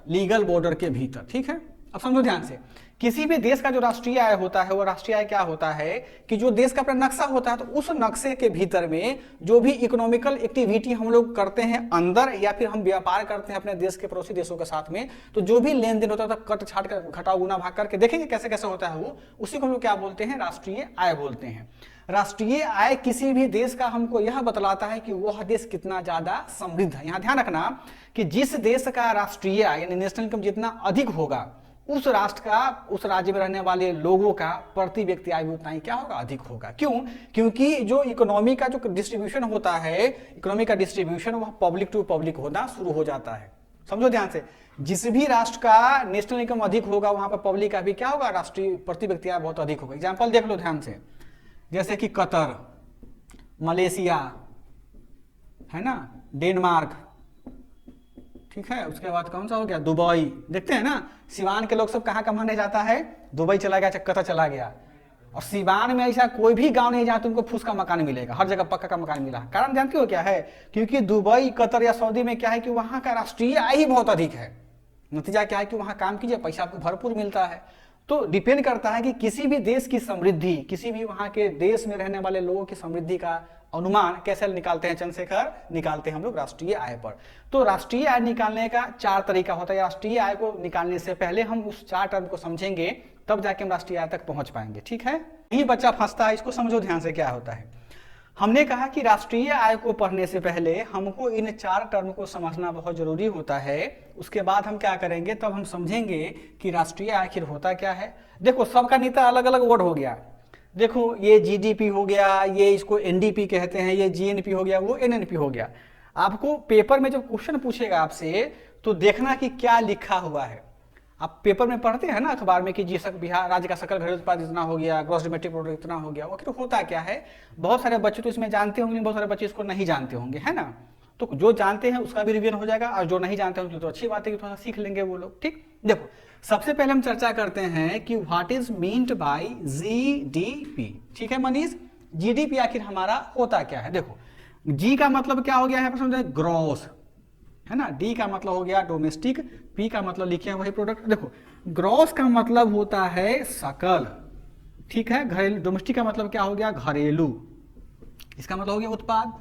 लीगल बॉर्डर के भीतर। ठीक है, अब समझो ध्यान से, किसी भी देश का जो राष्ट्रीय आय होता है वो राष्ट्रीय आय क्या होता है कि जो देश का अपना नक्शा होता है तो उस नक्शे के भीतर में जो भी इकोनॉमिकल एक्टिविटी हम लोग करते हैं अंदर, या फिर हम व्यापार करते हैं अपने देश के पड़ोसी देशों के साथ में, तो जो भी लेन देन होता है कट छाट कर घटाव गुना भाग करके देखेंगे कैसे कैसे होता है वो, उसी को हम लोग क्या बोलते हैं, राष्ट्रीय आय बोलते हैं। राष्ट्रीय आय किसी भी देश का हमको यह बतलाता है कि वह देश कितना ज्यादा समृद्ध है। यहां ध्यान रखना कि जिस देश का राष्ट्रीय आय यानी नेशनल इनकम जितना अधिक होगा उस राष्ट्र का, उस राज्य में रहने वाले लोगों का प्रति व्यक्ति आय भी उतना ही क्या होगा, अधिक होगा। क्यों? क्योंकि जो इकोनॉमी का जो डिस्ट्रीब्यूशन होता है, इकोनॉमी का डिस्ट्रीब्यूशन वह पब्लिक टू पब्लिक होना शुरू हो जाता है। समझो ध्यान से, जिस भी राष्ट्र का नेशनल इनकम अधिक होगा वहां पर पब्लिक का भी क्या होगा, राष्ट्रीय प्रति व्यक्ति आय बहुत अधिक होगा। एग्जाम्पल देख लो ध्यान से, जैसे कि कतर, मलेशिया है ना, डेनमार्क, ठीक है, उसके बाद कौन सा हो गया, दुबई। देखते हैं ना सिवान के लोग सब कहाँ कमाने जाता है, दुबई चला गया, कतर चला गया। और सिवान में ऐसा कोई भी गांव नहीं जहां तुमको फूस का मकान मिलेगा, हर जगह पक्का का मकान मिला। कारण जानते हो क्या है, क्योंकि दुबई, कतर या सऊदी में क्या है कि वहां का राष्ट्रीय आय ही बहुत अधिक है। नतीजा क्या है कि वहां काम कीजिए पैसा आपको भरपूर मिलता है। तो डिपेंड करता है कि किसी भी देश की समृद्धि, किसी भी वहां के देश में रहने वाले लोगों की समृद्धि का अनुमान कैसे निकालते हैं चंद्रशेखर, निकालते हैं हम लोग राष्ट्रीय आय पर। तो राष्ट्रीय आय निकालने का 4 तरीका होता है। राष्ट्रीय आय को निकालने से पहले हम उस 4 टर्म को समझेंगे, तब जाके हम राष्ट्रीय आय तक पहुंच पाएंगे। ठीक है, यही बच्चा फंसता है, इसको समझो ध्यान से क्या होता है। हमने कहा कि राष्ट्रीय आय को पढ़ने से पहले हमको इन 4 टर्म को समझना बहुत जरूरी होता है। उसके बाद हम क्या करेंगे, तब हम समझेंगे कि राष्ट्रीय आय आखिर होता क्या है। देखो सबका नीता अलग अलग वर्ड हो गया, देखो ये जीडीपी हो गया, ये इसको एनडीपी कहते हैं, ये जीएनपी हो गया, वो एनएनपी हो गया। आपको पेपर में जब क्वेश्चन पूछेगा आपसे तो देखना कि क्या लिखा हुआ है। आप पेपर में पढ़ते हैं ना अखबार में कि जी बिहार राज्य का सकल घरेलू उत्पाद इतना हो गया, ग्रॉस डोमेस्टिक प्रोडक्ट इतना हो गया, वो आखिर होता क्या है। बहुत सारे बच्चे तो इसमें जानते होंगे, बहुत सारे बच्चे इसको नहीं जानते होंगे, है ना। तो जो जानते हैं उसका भी रिवीजन हो जाएगा, और जो नहीं जानते होंगे तो अच्छी बात है कि थोड़ा सीख लेंगे वो लोग। ठीक, देखो सबसे पहले हम चर्चा करते हैं कि what is meant by GDP. ठीक है मनीष, जीडीपी आखिर हमारा होता क्या है। देखो जी का मतलब क्या हो गया है, ग्रॉस, है ना। डी का मतलब हो गया डोमेस्टिक, पी का मतलब लिखे हैं वही प्रोडक्ट। देखो ग्रॉस का मतलब होता है सकल, ठीक है। घरेलू, डोमेस्टिक का मतलब क्या हो गया, घरेलू, इसका मतलब हो गया उत्पाद।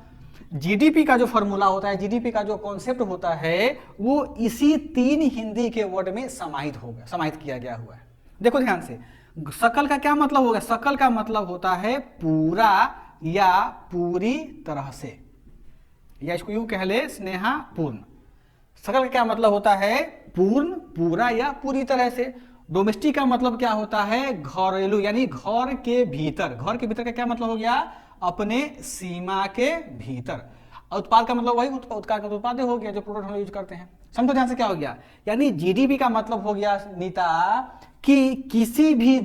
जीडीपी का जो फॉर्मूला होता है, जीडीपी का जो कॉन्सेप्ट होता है, वो इसी 3 हिंदी के वर्ड में समाहित किया गया हुआ है। देखो ध्यान से, सकल का क्या मतलब होगा, सकल का मतलब होता है पूरा या पूरी तरह से, या इसको यूं कह ले स्नेहा पूर्ण। सकल का क्या मतलब होता है? पूर्ण, पूरा या पूरी तरह से। डोमेस्टिक का मतलब क्या होता है? घरेलू, यानी घर के भीतर। घर के भीतर का क्या मतलब हो गया? अपने सीमा के भीतर। उत्पाद का मतलब वही उत्पाद का उत्पाद हो गया जो प्रोडक्ट हम यूज करते हैं। समझो ध्यान से क्या हो गया? यानी जीडीपी का मतलब हो गया नीता कि किसी भी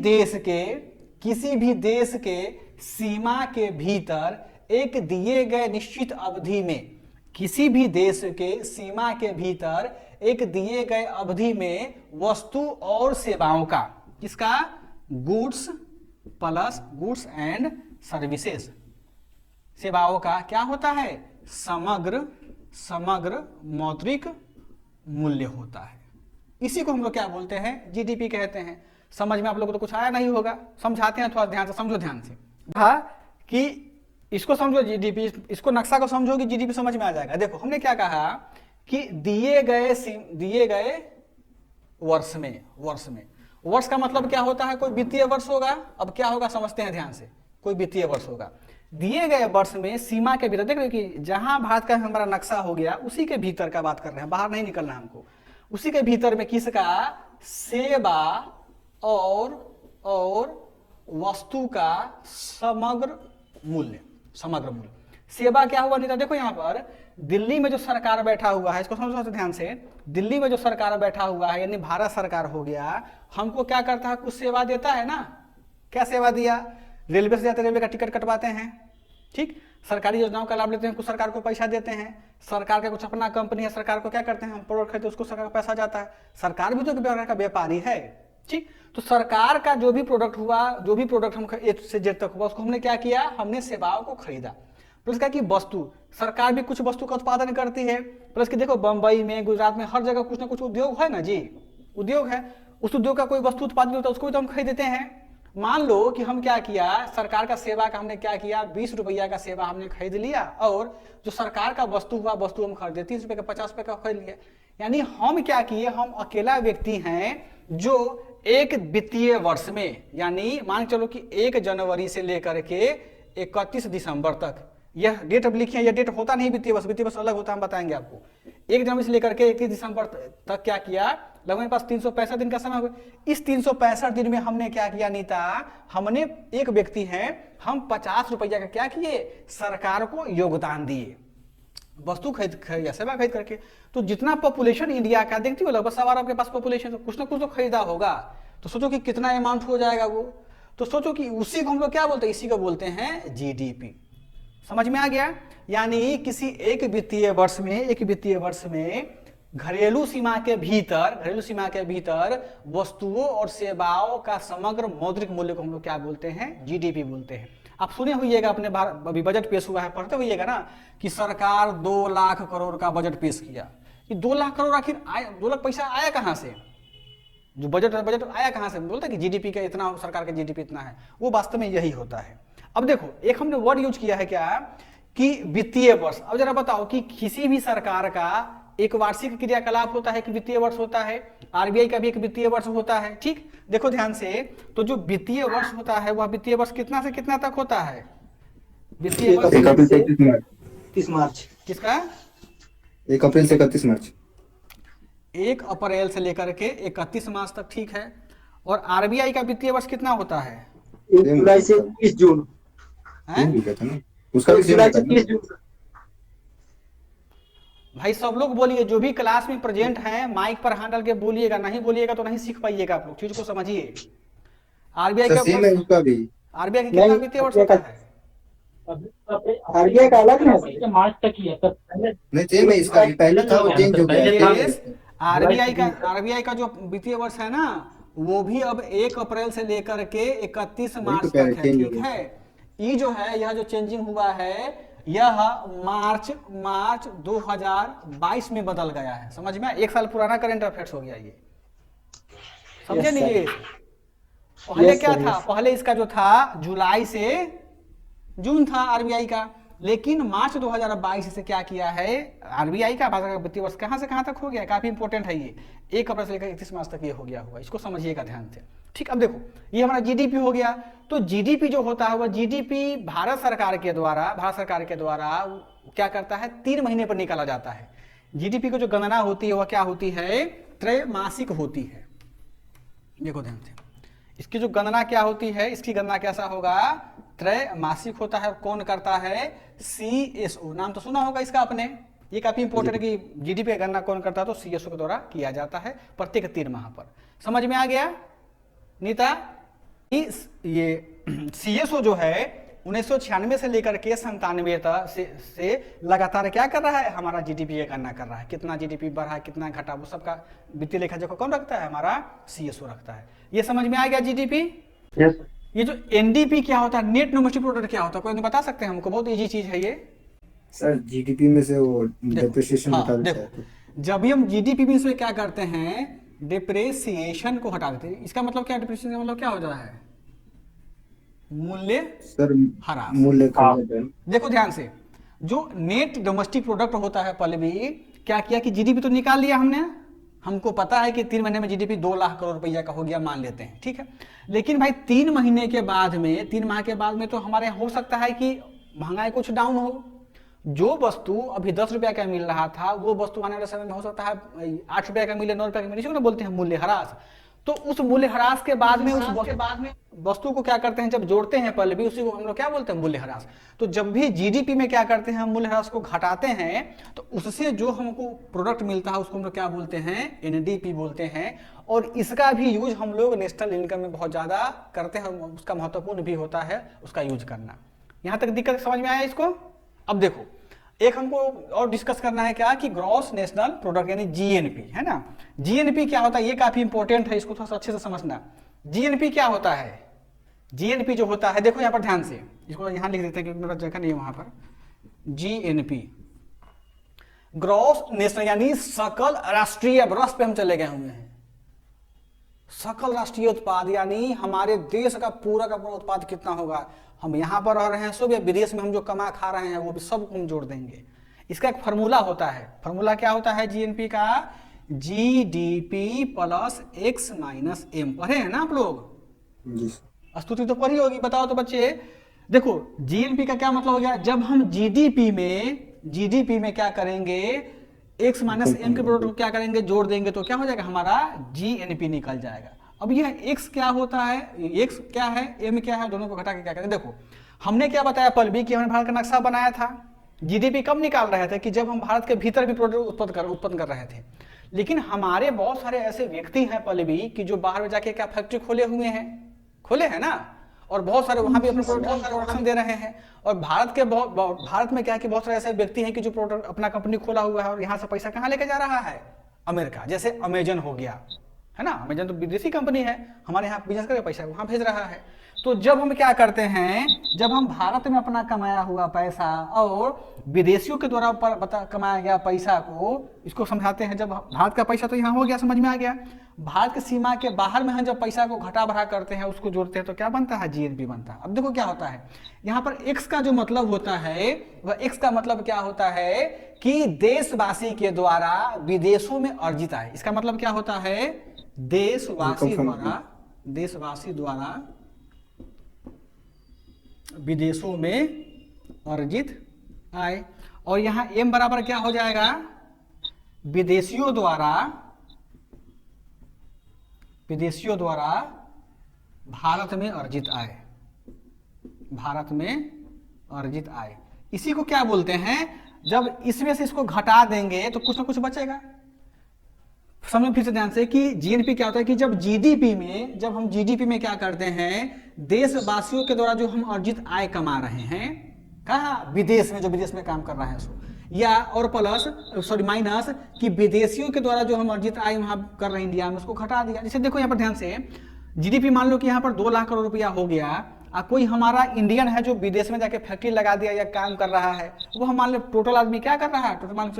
देश के सीमा के भीतर एक दिए गए निश्चित अवधि में, किसी भी देश के सीमा के भीतर एक दिए गए अवधि में वस्तु और सेवाओं का, किसका? Goods plus goods and services, सेवाओं का क्या होता है? समग्र मौद्रिक मूल्य होता है। इसी को हम लोग क्या बोलते हैं? जीडीपी कहते हैं। समझ में आप लोगों को तो कुछ आया नहीं होगा, समझाते हैं, थोड़ा ध्यान से समझो। ध्यान से कहा कि इसको समझो जीडीपी, इसको नक्शा को समझोगे जीडीपी समझ में आ जाएगा। देखो हमने क्या कहा कि दिए गए वर्ष में वर्ष का मतलब क्या होता है? कोई वित्तीय वर्ष होगा। अब क्या होगा समझते हैं ध्यान से। कोई वित्तीय वर्ष होगा, दिए गए वर्ष में सीमा के भीतर। देख रहे हो कि जहां भारत का हमारा नक्शा हो गया उसी के भीतर का बात कर रहे हैं, बाहर नहीं निकलना हमको। उसी के भीतर में किसका? सेवा और वस्तु का समग्र मूल्य। सेवा क्या हुआ नीता? देखो यहाँ पर दिल्ली में जो सरकार बैठा हुआ है, इसको समझो ध्यान से। दिल्ली में जो सरकार बैठा हुआ है यानी भारत सरकार हो गया, हमको क्या करता है? कुछ सेवा देता है ना। क्या सेवा दिया? रेलवे से जाते रेलवे का टिकट कटवाते हैं, ठीक। सरकारी योजनाओं का लाभ लेते हैं, कुछ सरकार को पैसा देते हैं। सरकार का कुछ अपना कंपनी है, सरकार को क्या करते हैं? हम प्रोडक्ट खरीदते हैं, उसको सरकार का पैसा जाता है। सरकार भी तो एक प्रकार का व्यापारी है, ठीक। तो सरकार का जो भी प्रोडक्ट हुआ, जो भी प्रोडक्ट हम ए से जेड तक हुआ, उसको हमने क्या किया? हमने सेवाओं को खरीदा। प्लस क्या कि वस्तु, सरकार भी कुछ वस्तु का उत्पादन करती है। प्लस कि देखो बंबई में, गुजरात में, हर जगह कुछ ना कुछ उद्योग है ना जी, उद्योग है। उस उद्योग का कोई वस्तु उत्पादन होता है, उसको भी तो हम खरीद देते हैं। मान लो कि हम क्या किया, सरकार का सेवा का हमने क्या किया, 20 रुपया का सेवा हमने खरीद लिया, और जो सरकार का वस्तु हुआ, वस्तु हम खरीदे 30 रुपये का, 50 रुपये का खरीद लिया। यानी हम क्या किए? हम अकेला व्यक्ति हैं जो एक वित्तीय वर्ष में, यानी मान चलो कि 1 जनवरी से लेकर के 31 दिसंबर तक, यह डेट अब लिखिए, यह डेट होता नहीं वित्तीय वर्ष अलग होता है, हम बताएंगे आपको। 1 जनवरी से लेकर के 31 दिसंबर तक क्या किया? लगभग मेरे पास 365 दिन का समय हो गया। इस 365 दिन में हमने क्या किया नीता? हमने, एक व्यक्ति हैं हम, 50 रुपया का क्या किए? सरकार को योगदान दिए, वस्तु खरीद या सेवा खरीद करके। तो जितना पॉपुलेशन इंडिया का, देखती हो लगभग 1.25 आपके पास पॉपुलेशन, तो कुछ ना कुछ तो खरीदा होगा। तो सोचो कि कितना अमाउंट हो जाएगा वो। तो सोचो कि उसी को हम लोग क्या बोलते हैं? इसी को बोलते हैं जीडीपी। समझ में आ गया? यानी किसी एक वित्तीय वर्ष में घरेलू सीमा के भीतर वस्तुओं और सेवाओं का समग्र मौद्रिक मूल्य को हम लोग क्या बोलते हैं? जीडीपी बोलते हैं। आप सुने होइएगा, अपने अभी बजट पेश हुआ है, पढ़ते होइएगा ना कि सरकार 2 लाख करोड़ का बजट पेश किया। कि 2 लाख करोड़ आखिर आया, 2 लाख पैसा आया कहाँ से? जो बजट आया कहाँ से? बोलते कि जीडीपी का इतना, सरकार का जीडीपी इतना है, वो वास्तव में यही होता है। अब देखो, एक हमने वर्ड यूज किया है क्या कि वित्तीय वर्ष। अब जरा बताओ कि किसी भी सरकार का एक वार्षिक क्रियाकलाप होता है कि वित्तीय वर्ष होता है। आरबीआई का भी एक वित्तीय वर्ष होता है, ठीक। देखो ध्यान से, तो जो वित्तीय वर्ष होता है वह वित्तीय वर्ष कितना से कितना तक होता है? वित्तीय वर्ष 1 अप्रैल से 30 मार्च। किसका? 1 अप्रैल से 31 मार्च। 1 अप्रैल से लेकर के 31 मार्च तक, ठीक है। और आरबीआई का वित्तीय वर्ष कितना होता है? 1 जुलाई से 30 जून। उसका भी 1 जुलाई से 30 जून। भाई सब लोग बोलिए, जो भी क्लास में प्रेजेंट हैं माइक पर हाथ डाल के बोलिएगा, नहीं बोलिएगा तो नहीं सीख पाइएगा आप लोग, चीज को समझिए। आरबीआई का सेम है उसका भी। आरबीआई का कितना वित्तीय वर्ष होता है? आरबीआई का अलग है, मार्च तक ही है सर। नहीं सेम है, इसका भी पहले था, वो चेंज हो गया। आरबीआई का जो वित्तीय वर्ष है ना, वो भी अब 1 अप्रैल से लेकर के 31 मार्च तक है, ठीक है। ये जो है, यह जो चेंजिंग हुआ है, यह मार्च 2022 में बदल गया है। समझ में? 1 साल पुराना करंट अफेयर्स हो गया ये, समझे नहीं? ये पहले क्या था? पहले इसका जो था जुलाई से जून था आरबीआई का, लेकिन मार्च 2022 से क्या किया है आरबीआई का वित्तीय वर्ष कहां से कहां तक हो गया? काफी इंपॉर्टेंट है ये, 1 अप्रैल से लेकर 31 मार्च तक ये हो गया हुआ, इसको समझिएगा ध्यान से, ठीक। अब देखो, ये हमारा जीडीपी हो गया। तो जीडीपी जो होता है वह जीडीपी भारत सरकार के द्वारा क्या करता है? 3 महीने पर निकाला जाता है। जीडीपी की जो गणना होती है वह क्या होती है, त्रैमासिक होती है। देखो ध्यान से, इसकी जो गणना क्या होती है, इसकी गणना कैसा होगा, त्रैमासिक होता है। कौन करता है, सीएसओ, नाम तो सुना होगा इसका आपने, ये काफी इंपॉर्टेंट है कि जीडीपी की गणना कौन करता है, तो सीएसओ के द्वारा किया जाता है प्रत्येक 3 माह पर। समझ में आ गया नीता? ये सीएसओ जो है 1996 से लेकर के 97 तक से लगातार क्या कर रहा है, हमारा जीडीपी की गणना कर रहा है, कितना जीडीपी बढ़ा कितना घटा, वो सबका वित्तीय लेखा जोखा कौन रखता है, हमारा सीएसओ रखता है। ये समझ में आ गया जीडीपी? यस ये जो एनडीपी क्या होता है, नेट डोमेस्टिक प्रोडक्ट क्या होता है, कोई बता सकते हैं हमको? बहुत इजी चीज है ये सर। जीडीपी में से वो डिप्रिसिएशन हाँ, हटा देता है देखो जब भी हम जीडीपी में से क्या करते हैं, डिप्रेसिएशन को हटा देते हैं। इसका मतलब क्या, डिप्रेसिएशन का मतलब क्या हो जाता है, मूल्य सर। ह्रास। मूल्य कम होता है। देखो ध्यान से, जो नेट डोमेस्टिक प्रोडक्ट होता है, पहले भी क्या किया कि जीडीपी तो निकाल लिया हमने, हमको पता है कि 3 महीने में जीडीपी 2 लाख करोड़ रुपया का हो गया, मान लेते हैं, ठीक है। लेकिन भाई 3 महीने के बाद में, 3 माह के बाद में तो हमारे हो सकता है कि महंगाई कुछ डाउन हो, जो वस्तु अभी 10 रुपया का मिल रहा था वो वस्तु आने वाले समय में हो सकता है 8 रुपया का मिले, 9 रुपया का मिले, इसको ना बोलते हैं मूल्य ह्रास। तो उस मूल्य ह्रास के बाद में, वस्तु को क्या करते हैं, जब जोड़ते हैं पहले भी, उसी को हम लोग क्या बोलते हैं, मूल्य ह्रास। तो जब भी जीडीपी में क्या करते हैं, हम मूल्य ह्रास को घटाते हैं, तो उससे जो हमको प्रोडक्ट मिलता है उसको हम लोग क्या बोलते हैं, एनडीपी बोलते हैं। और इसका भी यूज हम लोग नेशनल इनकम में बहुत ज्यादा करते हैं, उसका महत्वपूर्ण भी होता है उसका यूज करना। यहां तक दिक्कत समझ में आया इसको? अब देखो, एक हमको और डिस्कस करना है क्या, कि ग्रॉस नेशनल प्रोडक्ट यानी जीएनपी, है ना। जीएनपी क्या होता है, ये काफी इंपॉर्टेंट है, इसको थोड़ा सा अच्छे से समझना। जीएनपी क्या होता है, जीएनपी जो होता है, देखो यहाँ पर ध्यान से, इसको यहाँ लिख देते हैं क्योंकि मेरा जगह नहीं है वहां पर। जीएनपी ग्रॉस नेशनल यानी सकल राष्ट्रीय, रस पे हम चले गए हुए हैं, सकल राष्ट्रीय उत्पाद यानी हमारे देश का पूरा उत्पाद कितना होगा, हम यहाँ पर रह रहे हैं सब, या विदेश में हम जो कमा खा रहे हैं वो भी सब हम जोड़ देंगे। इसका एक फार्मूला होता है, फार्मूला क्या होता है जीएनपी का, GDP plus X minus M. पढ़े हैं ना आप लोग? जी। स्तुति तो पढ़ी होगी, बताओ तो बच्चे। देखो जीएनपी का क्या मतलब हो गया, जब हम जीडीपी में क्या करेंगे, एक्स माइनस एम के प्रोडक्ट को क्या करेंगे, जोड़ देंगे, तो क्या हो जाएगा, हमारा जीएनपी निकल जाएगा। अब यह एक्स क्या होता है, एक्स क्या है, एम क्या है, दोनों को घटा के क्या करें। देखो हमने क्या बताया पल भी, कि हमने भारत का नक्शा बनाया था। जीडीपी कब निकाल रहे थे, कि जब हम भारत के भीतर भी प्रोडक्ट उत्पन्न कर रहे थे। लेकिन हमारे बहुत सारे ऐसे व्यक्ति हैं पल भी, कि जो बाहर में जाके क्या फैक्ट्री खोले हुए हैं, खोले हैं ना, और बहुत सारे वहां भी अपने प्रोडक्शन दे रहे हैं। और भारत में क्या है कि बहुत सारे ऐसे व्यक्ति हैं कि जो प्रोडक्ट अपना कंपनी खोला हुआ है, और यहाँ से पैसा कहाँ लेके जा रहा है, अमेरिका। जैसे अमेजन हो गया, है ना, अमेजन तो विदेशी कंपनी है, हमारे यहाँ बिजनेस करके पैसा वहां भेज रहा है। तो जब हम क्या करते हैं, जब हम भारत में अपना कमाया हुआ पैसा और विदेशियों के द्वारा कमाया गया पैसा को, इसको समझाते हैं। जब भारत का पैसा तो यहाँ हो गया, समझ में आ गया, भारत की सीमा के बाहर में हम जब पैसा को घटा बढ़ा करते हैं, उसको जोड़ते हैं, तो क्या बनता है, जीएनपी बनता है। अब देखो क्या होता है यहाँ पर, एक्स का जो मतलब होता है, वह एक्स का मतलब क्या होता है, कि देशवासी के द्वारा विदेशों में अर्जित आय। इसका मतलब क्या होता है, देशवासी द्वारा विदेशों में अर्जित आय। और यहां एम बराबर क्या हो जाएगा, विदेशियों द्वारा भारत में अर्जित आय, भारत में अर्जित आय। इसी को क्या बोलते हैं, जब इसमें से इसको घटा देंगे तो कुछ ना कुछ बचेगा। समझो फिर से ध्यान से, कि जीएनपी क्या होता है, कि जब हम जीडीपी में क्या करते हैं, देशवासियों के द्वारा जो हम अर्जित आय कमा रहे हैं, कहाँ, विदेश में, जो विदेश में काम कर रहे हैं सो, या और माइनस, कि विदेशियों के द्वारा जो हम अर्जित आय वहां कर रहे हैं इंडिया में, उसको घटा दिया। जैसे देखो यहाँ पर ध्यान से, जीडीपी मान लो कि यहाँ पर 2 लाख करोड़ रुपया हो गया, कोई हमारा इंडियन है जो विदेश में जाके फैक्ट्री लगा दिया या काम कर रहा है, वो हम मान लो टोटल आदमी क्या कर रहा है, टोटल मान लो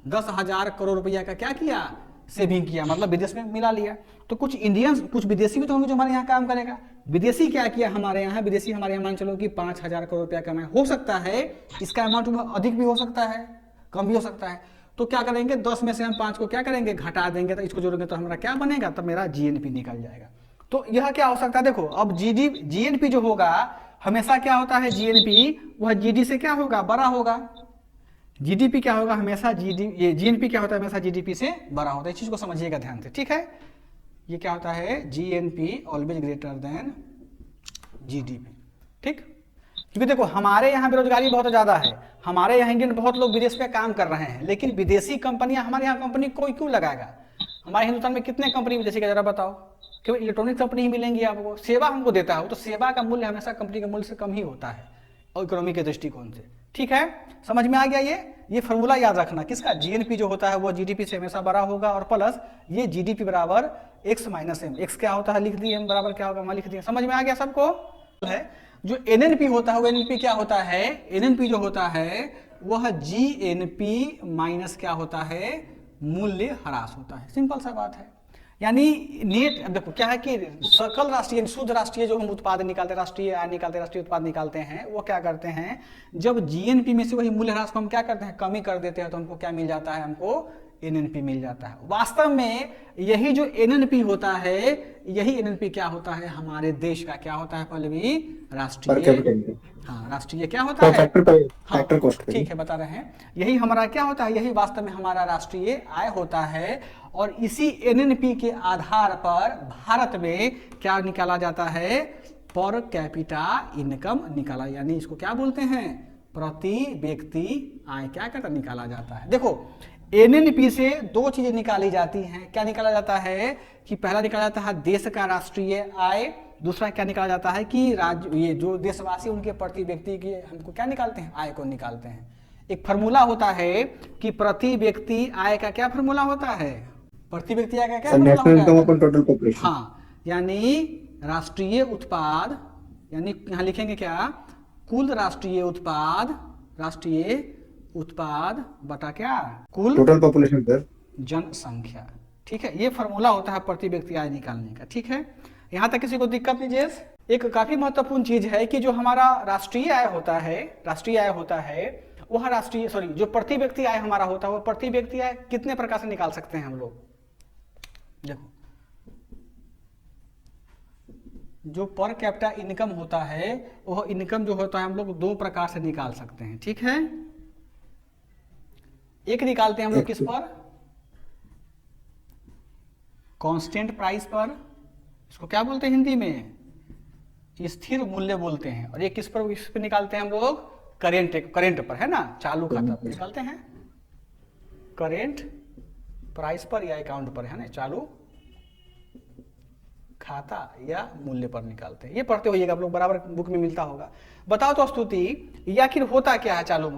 10,000 करोड़ रुपया का क्या किया, सेविंग किया, मतलब विदेश में मिला लिया। तो कुछ इंडियंस, कुछ विदेशी भी तो होंगे जो हमारे यहाँ काम करेगा। विदेशी क्या किया हमारे यहाँ, विदेशी हमारे यहाँ मान चलो कि 5,000 करोड़ रुपया कमाए, हो सकता है इसका अमाउंट अधिक भी हो सकता है, कम भी हो सकता है। तो क्या करेंगे, 10 में से हम 5 को क्या करेंगे, घटा देंगे, तो इसको जोड़ेंगे तो हमारा क्या बनेगा, तब मेरा जीएनपी निकल जाएगा। तो यह क्या हो सकता है, देखो अब जीएनपी जो होगा हमेशा क्या होता है, जीएनपी वह जीडी से क्या होगा, बड़ा होगा। जीडीपी क्या होगा हमेशा ये जीएनपी क्या होता है हमेशा जीडीपी से बड़ा होता है, इस चीज को समझिएगा ध्यान से, ठीक है। ये क्या होता है GNP always greater than GDP, ठीक। क्योंकि देखो हमारे यहाँ बेरोजगारी बहुत ज़्यादा है, हमारे यहाँ इंडियन बहुत लोग विदेश में काम कर रहे हैं, लेकिन विदेशी कंपनियां हमारे यहाँ कंपनी कोई क्यों लगाएगा? हमारे हिंदुस्तान में कितने कंपनी विदेशी का जरा बताओ, केवल इलेक्ट्रॉनिक कंपनी ही मिलेंगी आपको, सेवा हमको देता है, तो सेवा का मूल्य हमेशा कंपनी के मूल्य से कम ही होता है और इकोनॉमी के दृष्टिकोण से, ठीक है। समझ में आ गया ये फॉर्मूला याद रखना किसका, जीएनपी जो होता है वो जीडीपी से हमेशा बड़ा होगा, और प्लस ये जीडीपी बराबर x माइनस एम, एक्स क्या होता है लिख दिए, एम बराबर क्या होगा लिख दिए, समझ में आ गया सबको है। जो एनएनपी होता है वो एनएनपी क्या होता है, एनएनपी जो होता है वह जीएनपी माइनस क्या होता है मूल्य ह्रास होता है, सिंपल सा बात है। यानी नेट देखो क्या है कि सकल राष्ट्रीय शुद्ध राष्ट्रीय जो हम उत्पादन निकालते हैं, राष्ट्रीय आय निकालते हैं, राष्ट्रीय उत्पाद निकालते हैं, वो क्या करते हैं जब जीएनपी में से वही मूल्य ह्रास को हम क्या करते हैं कमी कर देते हैं, तो हमको क्या मिल जाता है, हमको एनएनपी मिल जाता है। वास्तव में यही जो एनएनपी होता है, यही एनएनपी क्या होता है हमारे देश का क्या होता है पल्लवी, राष्ट्रीय, हाँ राष्ट्रीय क्या होता है फैक्टर कॉस्ट, ठीक है बता रहे हैं, यही हमारा क्या होता है, यही वास्तव में हमारा राष्ट्रीय आय होता है। और इसी एनएनपी के आधार पर भारत में क्या निकाला जाता है, पर कैपिटा इनकम निकाला, यानी इसको क्या बोलते हैं, प्रति व्यक्ति आय क्या करता निकाला जाता है। देखो एनएनपी से दो चीजें निकाली जाती हैं, क्या निकाला जाता है कि पहला निकाला जाता है देश का राष्ट्रीय आय, दूसरा क्या निकाला जाता है कि राज्य ये जो देशवासी उनके प्रति व्यक्ति की हमको क्या निकालते हैं, आय को निकालते हैं। एक फार्मूला होता है कि प्रति व्यक्ति आय का क्या फार्मूला होता है, प्रति व्यक्ति आय का क्या टोटल पॉपुलेशन, हाँ यानी राष्ट्रीय उत्पाद, यानी यहाँ लिखेंगे क्या, कुल राष्ट्रीय उत्पाद बटा क्या, कुल टोटल पॉपुलेशन पर जनसंख्या, ठीक है। ये फार्मूला होता है प्रति व्यक्ति आय निकालने का, ठीक है। यहाँ तक किसी को दिक्कत नहीं जेस। एक काफी महत्वपूर्ण चीज है कि जो हमारा राष्ट्रीय आय होता है वह राष्ट्रीय जो प्रति व्यक्ति आय हमारा होता है वो प्रति व्यक्ति आय कितने प्रकार से निकाल सकते हैं हम लोग, देखो जो पर कैपिटा इनकम होता है वह इनकम जो होता है हम लोग दो प्रकार से निकाल सकते हैं, ठीक है। एक निकालते हैं हम लोग किस पर, कांस्टेंट प्राइस पर, इसको क्या बोलते हैं हिंदी में, स्थिर मूल्य बोलते हैं। और ये किस पर निकालते हैं हम लोग, करेंट पर, है ना, चालू खाता पर निकालते हैं, करेंट प्राइस पर या अकाउंट पर, है ना, चालू खाता या मूल्य पर निकालते हैं। ये पढ़ते होइएगा आप लोग, बराबर बुक में मिलता होगा। बताओ तो स्तुति या आखिर होता क्या है चालू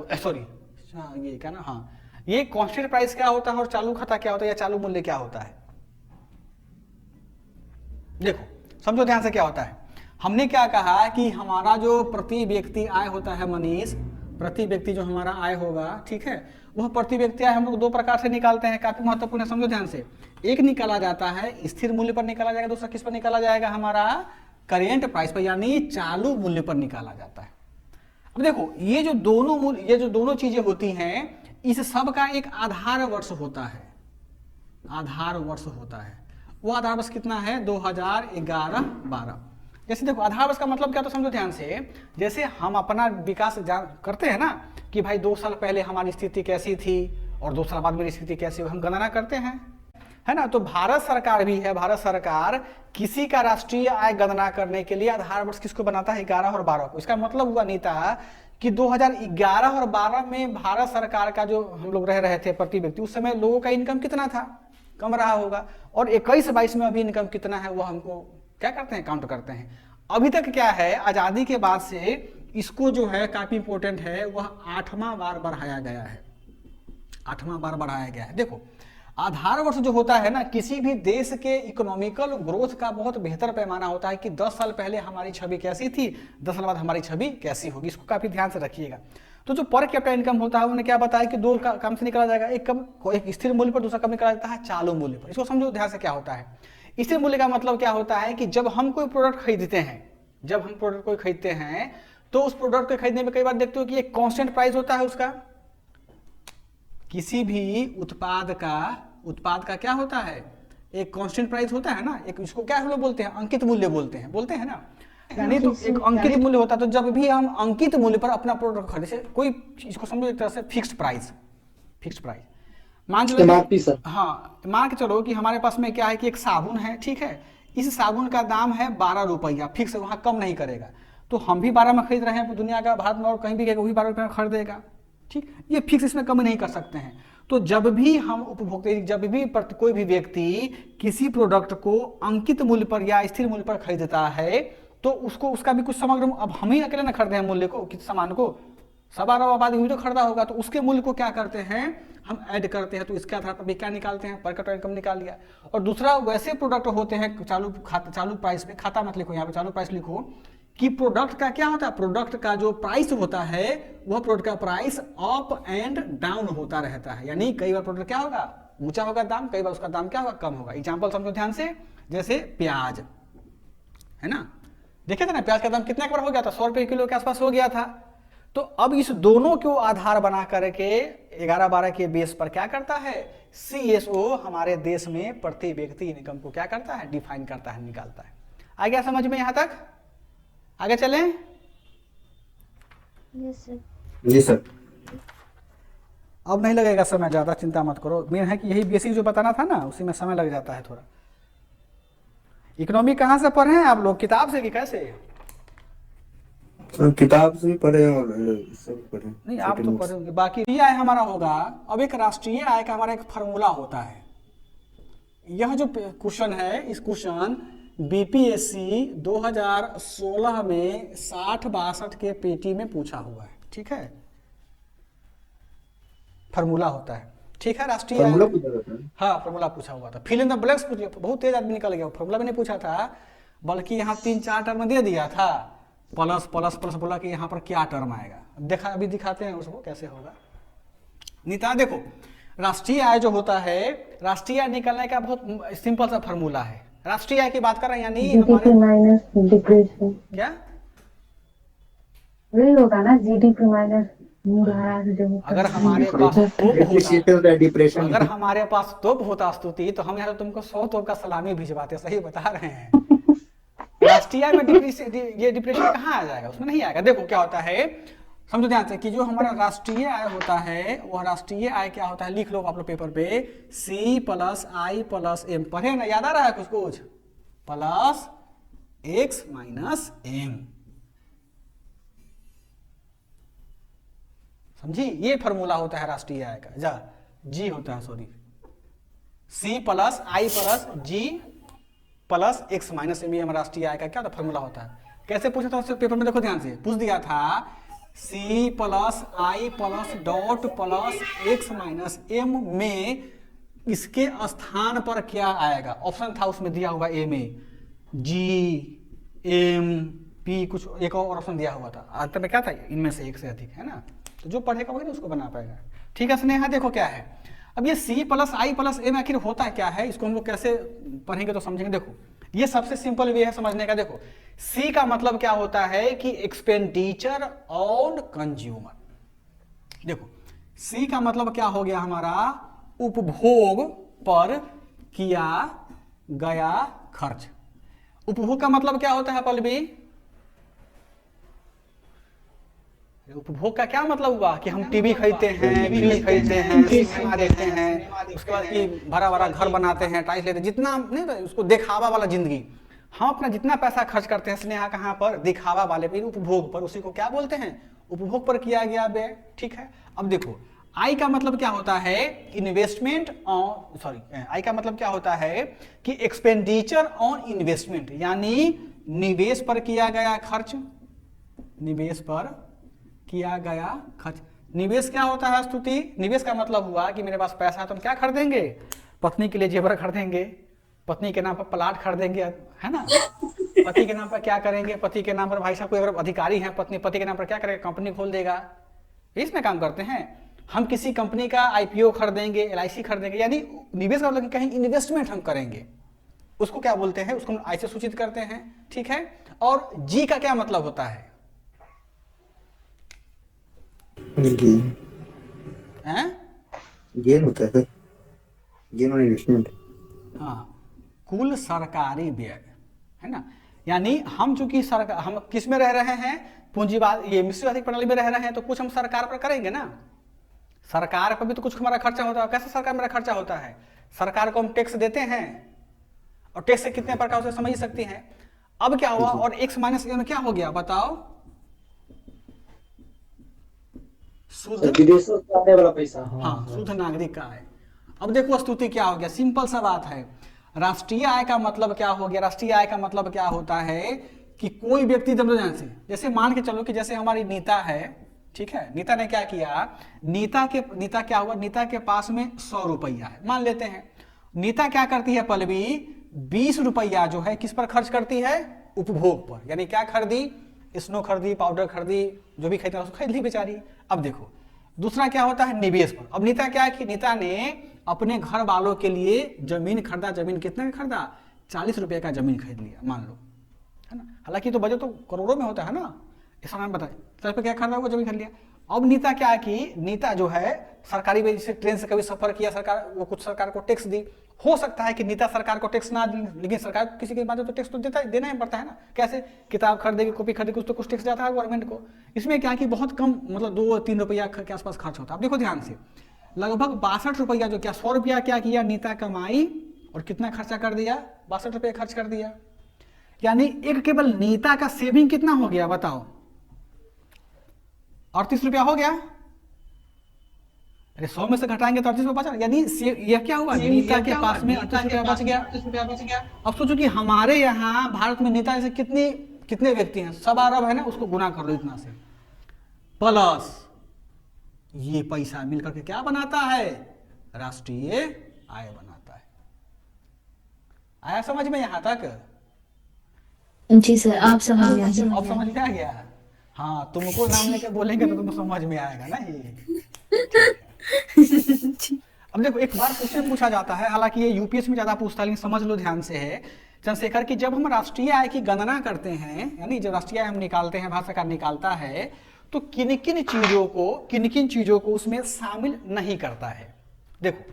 ये क्या ना, हाँ ये कांस्टेंट प्राइस क्या होता है और चालू खाता क्या होता है या चालू मूल्य क्या होता है, देखो समझो ध्यान से क्या होता है। हमने क्या कहा कि हमारा जो प्रति व्यक्ति आय होता है मनीष, प्रति व्यक्ति जो हमारा आय होगा, ठीक है, वह प्रति व्यक्ति आय हम लोग दो प्रकार से निकालते हैं, काफी महत्वपूर्ण है, समझो ध्यान से। एक निकाला जाता है स्थिर मूल्य पर निकाला जाएगा, दूसरा किस पर निकाला जाएगा, हमारा करेंट प्राइस पर यानी चालू मूल्य पर निकाला जाता है। अब देखो ये जो दोनों चीजें होती हैं इस सब का एक आधार वर्ष होता है, वो आधार वर्ष कितना है 2011-12। जैसे देखो आधार वर्ष का मतलब क्या, तो समझो ध्यान से, जैसे हम अपना विकास करते हैं ना कि भाई 2 साल पहले हमारी स्थिति कैसी थी और 2 साल बाद मेरी स्थिति कैसी हुई, हम गणना करते हैं, है ना। तो भारत सरकार भी है, भारत सरकार किसी का राष्ट्रीय आय गणना करने के लिए आधार वर्ष किसको बनाता है, 11 और 12 को। इसका मतलब हुआ नहीं था कि 2011 और 12 में भारत सरकार का जो हम लोग रह रहे थे प्रति व्यक्ति, उस समय लोगों का इनकम कितना था, कम रहा होगा, और 21-22 में अभी इनकम कितना है वो हमको क्या करते हैं, काउंट करते हैं। अभी तक क्या है, आजादी के बाद से इसको जो है काफी इंपॉर्टेंट है, वह 8वां बार बढ़ाया गया है। देखो आधार वर्ष जो होता है ना, किसी भी देश के इकोनॉमिकल ग्रोथ का बहुत बेहतर पैमाना होता है कि 10 साल पहले हमारी छवि कैसी थी, 10 साल बाद हमारी छवि कैसी होगी, इसको काफी ध्यान से रखिएगा। तो जो पर कैपिटा इनकम होता है उन्होंने क्या बताया कि दो काम से निकाला जाएगा, एक स्थिर मूल्य पर, दूसरा कब निकाला जाता है, चालू मूल्य पर। इसको समझो ध्यान से क्या होता है। स्थिर मूल्य का मतलब क्या होता है कि जब हम कोई प्रोडक्ट खरीदते हैं, तो उस प्रोडक्ट को खरीदने में कई बार देखते हो कि एक कांस्टेंट प्राइस होता है उसका, किसी भी उत्पाद का क्या होता है, एक कांस्टेंट प्राइस होता है ना, एक इसको क्या हम लोग बोलते हैं, अंकित मूल्य बोलते हैं ना। यानी तो एक अंकित मूल्य होता है। तो जब भी हम अंकित मूल्य पर अपना प्रोडक्ट खरीदे, कोई इसको समझो एक तरह से फिक्स्ड प्राइस, फिक्स्ड प्राइस मान चलो MRP सर। हाँ, मान के चलो कि हमारे पास में क्या है कि एक साबुन है, ठीक है, इस साबुन का दाम है 12 रुपया फिक्स, वहाँ कम नहीं करेगा। तो हम भी 12 में खरीद रहे हैं, दुनिया का भारत में और कहीं भी गएगा वही 12 रुपये में खरीदेगा, ठीक, ये फिक्स, इसमें कमी नहीं कर सकते हैं। तो जब भी हम उपभोक्ता, जब भी कोई भी व्यक्ति किसी प्रोडक्ट को अंकित मूल्य पर या स्थिर मूल्य पर खरीदता है, तो उसको उसका भी कुछ समग्र, अब हम ही अकेले ना खरीदे हैं मूल्य को, किस सामान को, सब आबादी हुई तो खरीदा होगा, तो उसके मूल्य को क्या करते हैं हम ऐड करते हैं। तो इसके आधार पर भी क्या निकालते हैं, पर कैपिटा इनकम निकाल लिया। और दूसरा वैसे प्रोडक्ट होते हैं चालू प्राइस पे, खाता मत लिखो यहाँ पे, चालू प्राइस लिखो कि प्रोडक्ट का क्या होता है, प्रोडक्ट का जो प्राइस होता है वह प्रोडक्ट का प्राइस अप एंड डाउन होता रहता है। यानी कई बार प्रोडक्ट क्या होगा, ऊंचा होगा दाम, कई बार उसका दाम क्या होगा, कम होगा। एग्जांपल समझो ध्यान से, जैसे प्याज है ना, देखे थे ना प्याज का दाम कितना बार हो गया था, 100 रुपये किलो के आसपास हो गया था। तो अब इस दोनों को आधार बना करके 11-12 के बेस पर क्या करता है, CSO हमारे देश में प्रति व्यक्ति इनकम को क्या करता है, डिफाइन करता है, निकालता है। आ गया समझ में यहां तक, आगे चलें। जी सर। अब नहीं लगेगा समय ज्यादा, चिंता मत करो, मेन है कि यही बेसिक जो बताना था ना उसी में समय लग जाता है थोड़ा। इकोनॉमी कहाँ से पढ़े हैं आप लोग, किताब से कि कैसे? किताब से भी पढ़े और इससे भी पढ़े। नहीं आप तो पढ़े होंगे। बाकी राष्ट्रीय आय हमारा होगा, अब एक राष्ट्रीय आय का हमारा एक फार्मूला होता है। यह जो क्वेश्चन है, इस क्वेश्चन BPSC 2016 में 60-62 के पेटी में पूछा हुआ है, ठीक है, फार्मूला होता है, ठीक है, राष्ट्रीय फॉर्मूला आय, पूछा जाता है। हाँ फार्मूला पूछा हुआ था। फिल इन द ब्लैंक्स पूछ लिया, बहुत तेज आदमी निकल गया, फार्मूला भी नहीं पूछा था, बल्कि यहाँ 3-4 टर्म दे दिया था, प्लस प्लस प्लस, बोला कि यहाँ पर क्या टर्म आएगा, देखा अभी दिखाते हैं उसको कैसे होगा। नीता देखो, राष्ट्रीय आय जो होता है, राष्ट्रीय आय निकालने का बहुत सिंपल सा फार्मूला है। राष्ट्रीय आय की बात कर रहे हैं, यानी जीडीपी माइनस डिप्रेशन, क्या वही होगा ना, जीडीपी माइनस मूलहार जो होता है। अगर हमारे पास तोप Depreciation होता, और depression। अगर हमारे पास तोप होता स्तुति, तो हम यहाँ तुमको 100 तोप का सलामी भिजवाते, सही बता रहे हैं। राष्ट्रीय आय में ये डिप्रेशन कहाँ आ जाएगा, उसमें नहीं आएगा। देखो क्या होता है, समझो ध्यान से कि जो हमारा राष्ट्रीय आय होता है, वह राष्ट्रीय आय क्या होता है, लिख लो आप लोग पेपर पे, C + I + M, पढ़े ना, याद आ रहा है कुछ कुछ, प्लस X - M, समझी, ये फार्मूला होता है राष्ट्रीय आय का। जा जी होता है, sorry, C + I + G + X - M, ये हमारा राष्ट्रीय आय का क्या होता है, फार्मूला होता है। कैसे पूछा था उससे पेपर में, देखो ध्यान से, पूछ दिया था C + I + X - M में इसके स्थान पर क्या आएगा, ऑप्शन था उसमें दिया हुआ A में G M P, कुछ एक और ऑप्शन दिया हुआ था, अंत में क्या था, इनमें से एक से अधिक, है ना। तो जो पढ़ेगा वही ना उसको बना पाएगा, ठीक है स्नेहा। देखो क्या है, अब ये C + I + M आखिर होता क्या है, इसको हम लोग कैसे पढ़ेंगे तो समझेंगे। देखो ये सबसे सिंपल वे है समझने का। देखो C का मतलब क्या होता है कि एक्सपेंडिचर ऑन कंज्यूमर। देखो C का मतलब क्या हो गया हमारा, उपभोग पर किया गया खर्च। उपभोग का मतलब क्या होता है पल्लवी, उपभोग का क्या मतलब हुआ कि हम टीवी खरीदते हैं, फ्रिज खरीदते हैं, सिनेमा देखते हैं, उसके बाद कि बड़ा बड़ा घर बनाते हैं, टाइल्स लेते हैं, जितना नहीं तो उसको दिखावा वाला जिंदगी, हम अपना जितना पैसा खर्च करते हैं स्नेहा कहाँ पर, दिखावा वाले पे, उपभोग पर, उसी को क्या बोलते हैं, उपभोग पर किया गया व्यय, ठीक है। अब देखो आई का मतलब क्या होता है, इन्वेस्टमेंट ऑन, सॉरी, आई का मतलब क्या होता है कि एक्सपेंडिचर ऑन इन्वेस्टमेंट, यानी निवेश पर किया गया खर्च, निवेश पर किया गया खर्च। निवेश क्या होता है स्तुति, निवेश का मतलब हुआ कि मेरे पास पैसा है तो हम क्या खरीदेंगे, पत्नी के लिए जेवर खरीदेंगे, पत्नी के नाम पर प्लाट खरीदेंगे, है ना, पति के नाम पर क्या करेंगे, पति के नाम पर भाई साहब कोई अगर अधिकारी है, पति के नाम पर क्या करेगा, कंपनी खोल देगा, इसमें काम करते हैं। हम किसी कंपनी का IPO खरीदेंगे, LIC खरीदेंगे, यानी निवेश का मतलब कहीं इन्वेस्टमेंट हम करेंगे, उसको क्या बोलते हैं, उसको हम ऐसे सूचित करते हैं, ठीक है। और जी का क्या मतलब होता है, गेन होता है, गेन ऑन इन्वेस्टमेंट। हाँ, कुल सरकारी व्यय, है ना। यानी हम चूंकि सरकार, हम किस में रह रहे हैं, पूंजीवाद, ये मिश्रित आर्थिक प्रणाली में रह रहे हैं, तो कुछ हम सरकार पर करेंगे ना, सरकार पर भी तो कुछ हमारा खर्चा होता है। कैसे सरकार मेरा खर्चा होता है, सरकार को हम टैक्स देते हैं, और टैक्स से कितने प्रकार से समझ सकती हैं। अब क्या हुआ, और x माइनस ए में क्या हो गया बताओ, शुद्ध, विदेशों से आने वाला पैसा। हाँ, शुद्ध नागरिक का आय। अब देखो स्तुति क्या हो गया, सिंपल सा बात है। राष्ट्रीय आय का मतलब क्या हो गया, राष्ट्रीय आय का मतलब क्या होता है कि कोई व्यक्ति से, जैसे मान के चलो कि जैसे हमारी नीता है, ठीक है, नीता ने क्या किया, नीता क्या हुआ, नीता के पास में 100 रुपया है मान लेते हैं। नीता क्या करती है पल्लवी, 20 रुपया जो है किस पर खर्च करती है, उपभोग पर। यानी क्या खरीदी, स्नो खरीदी, पाउडर खरीदी, जो भी खरीदा उसको खरीद ली बेचारी। अब देखो दूसरा क्या होता है, निवेश पर। अब नीता क्या की, नीता ने अपने घर वालों के लिए जमीन खरीदा। जमीन कितने का खरीदा, 40 रुपये का जमीन खरीद लिया मान लो, है ना। हालांकि तो बजट तो करोड़ों में होता है ना, इस समय बताए 40 रुपये क्या खरीदा, वो जमीन खरीद लिया। अब नीता क्या की, नीता जो है सरकारी वजह से ट्रेन से कभी सफर किया, सरकार वो कुछ सरकार को टैक्स दी। हो सकता है कि नीता सरकार को टैक्स ना दी, लेकिन सरकार किसी के बाद तो टैक्स तो देना ही पड़ता है ना। कैसे, किताब खरीदेगी, कॉपी खरीदेगी, कुछ तो कुछ टैक्स जाता है गवर्नमेंट को। इसमें क्या कि बहुत कम, मतलब 2-3 रुपया के आसपास खर्च होता है। अब देखो ध्यान से, लगभग 62 रुपया, जो क्या 100 रुपया क्या किया नीता कमाई, और कितना खर्चा कर दिया, 62 रुपये खर्च कर दिया। यानी एक केवल नीता का सेविंग कितना हो गया बताओ, 38 रुपया हो गया। अरे 100 में से घटाएंगे तो 38 रुपया बचा। यानी यह क्या हुआ, नीता के पास में 38 रुपया बच गया। अब सोचो कि हमारे यहाँ भारत में नीता जैसे कितने व्यक्ति हैं, 1.25 अरब है ना, उसको गुना कर लो इतना से, प्लस ये पैसा मिलकर के क्या बनाता है, राष्ट्रीय आय बनाता है। आया समझ में यहाँ तक? जी सर, आप समझ गए। अब समझ में आ गया। हाँ, तुमको नाम लेके बोलेंगे तो तुमको समझ में आएगा ना ये। अब देखो एक बार क्वेश्चन पूछा जाता है, हालांकि ये यूपीएससी में ज्यादा पूछता है, लेकिन समझ लो ध्यान से है चंद्रशेखर, कि जब हम राष्ट्रीय आय की गणना करते हैं, यानी जब राष्ट्रीय आय हम निकालते हैं, भारत सरकार निकालता है, तो किन किन चीजों को उसमें शामिल नहीं करता है। देखो